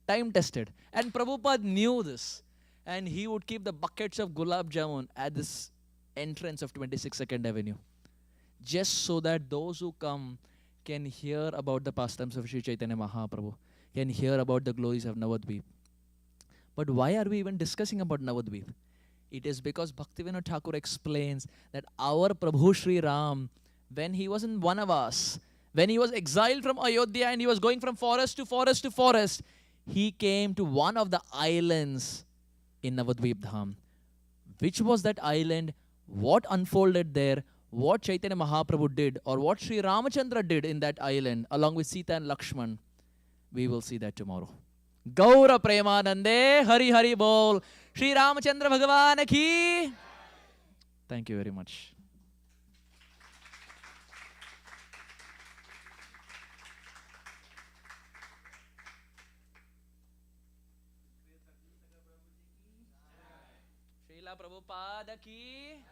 C: Time tested. And Prabhupada knew this. And he would keep the buckets of gulab jamun at this entrance of 26nd Avenue. Just so that those who come can hear about the pastimes of Sri Chaitanya Mahaprabhu, can hear about the glories of Navadwip. But why are we even discussing about Navadvip? It is because Bhaktivinoda Thakur explains that our Prabhu Sri Ram, when he was in Vanavas, when he was exiled from Ayodhya and he was going from forest to forest to forest, he came to one of the islands in Navadvip Dham. Which was that island? What unfolded there? What Chaitanya Mahaprabhu did or what Sri Ramachandra did in that island along with Sita and Lakshman? We will see that tomorrow. Gaura Premanande, Hari Hari Bol, Sri Ramachandra Bhagavan ki. Thank you very much. Srila Prabhupada ki.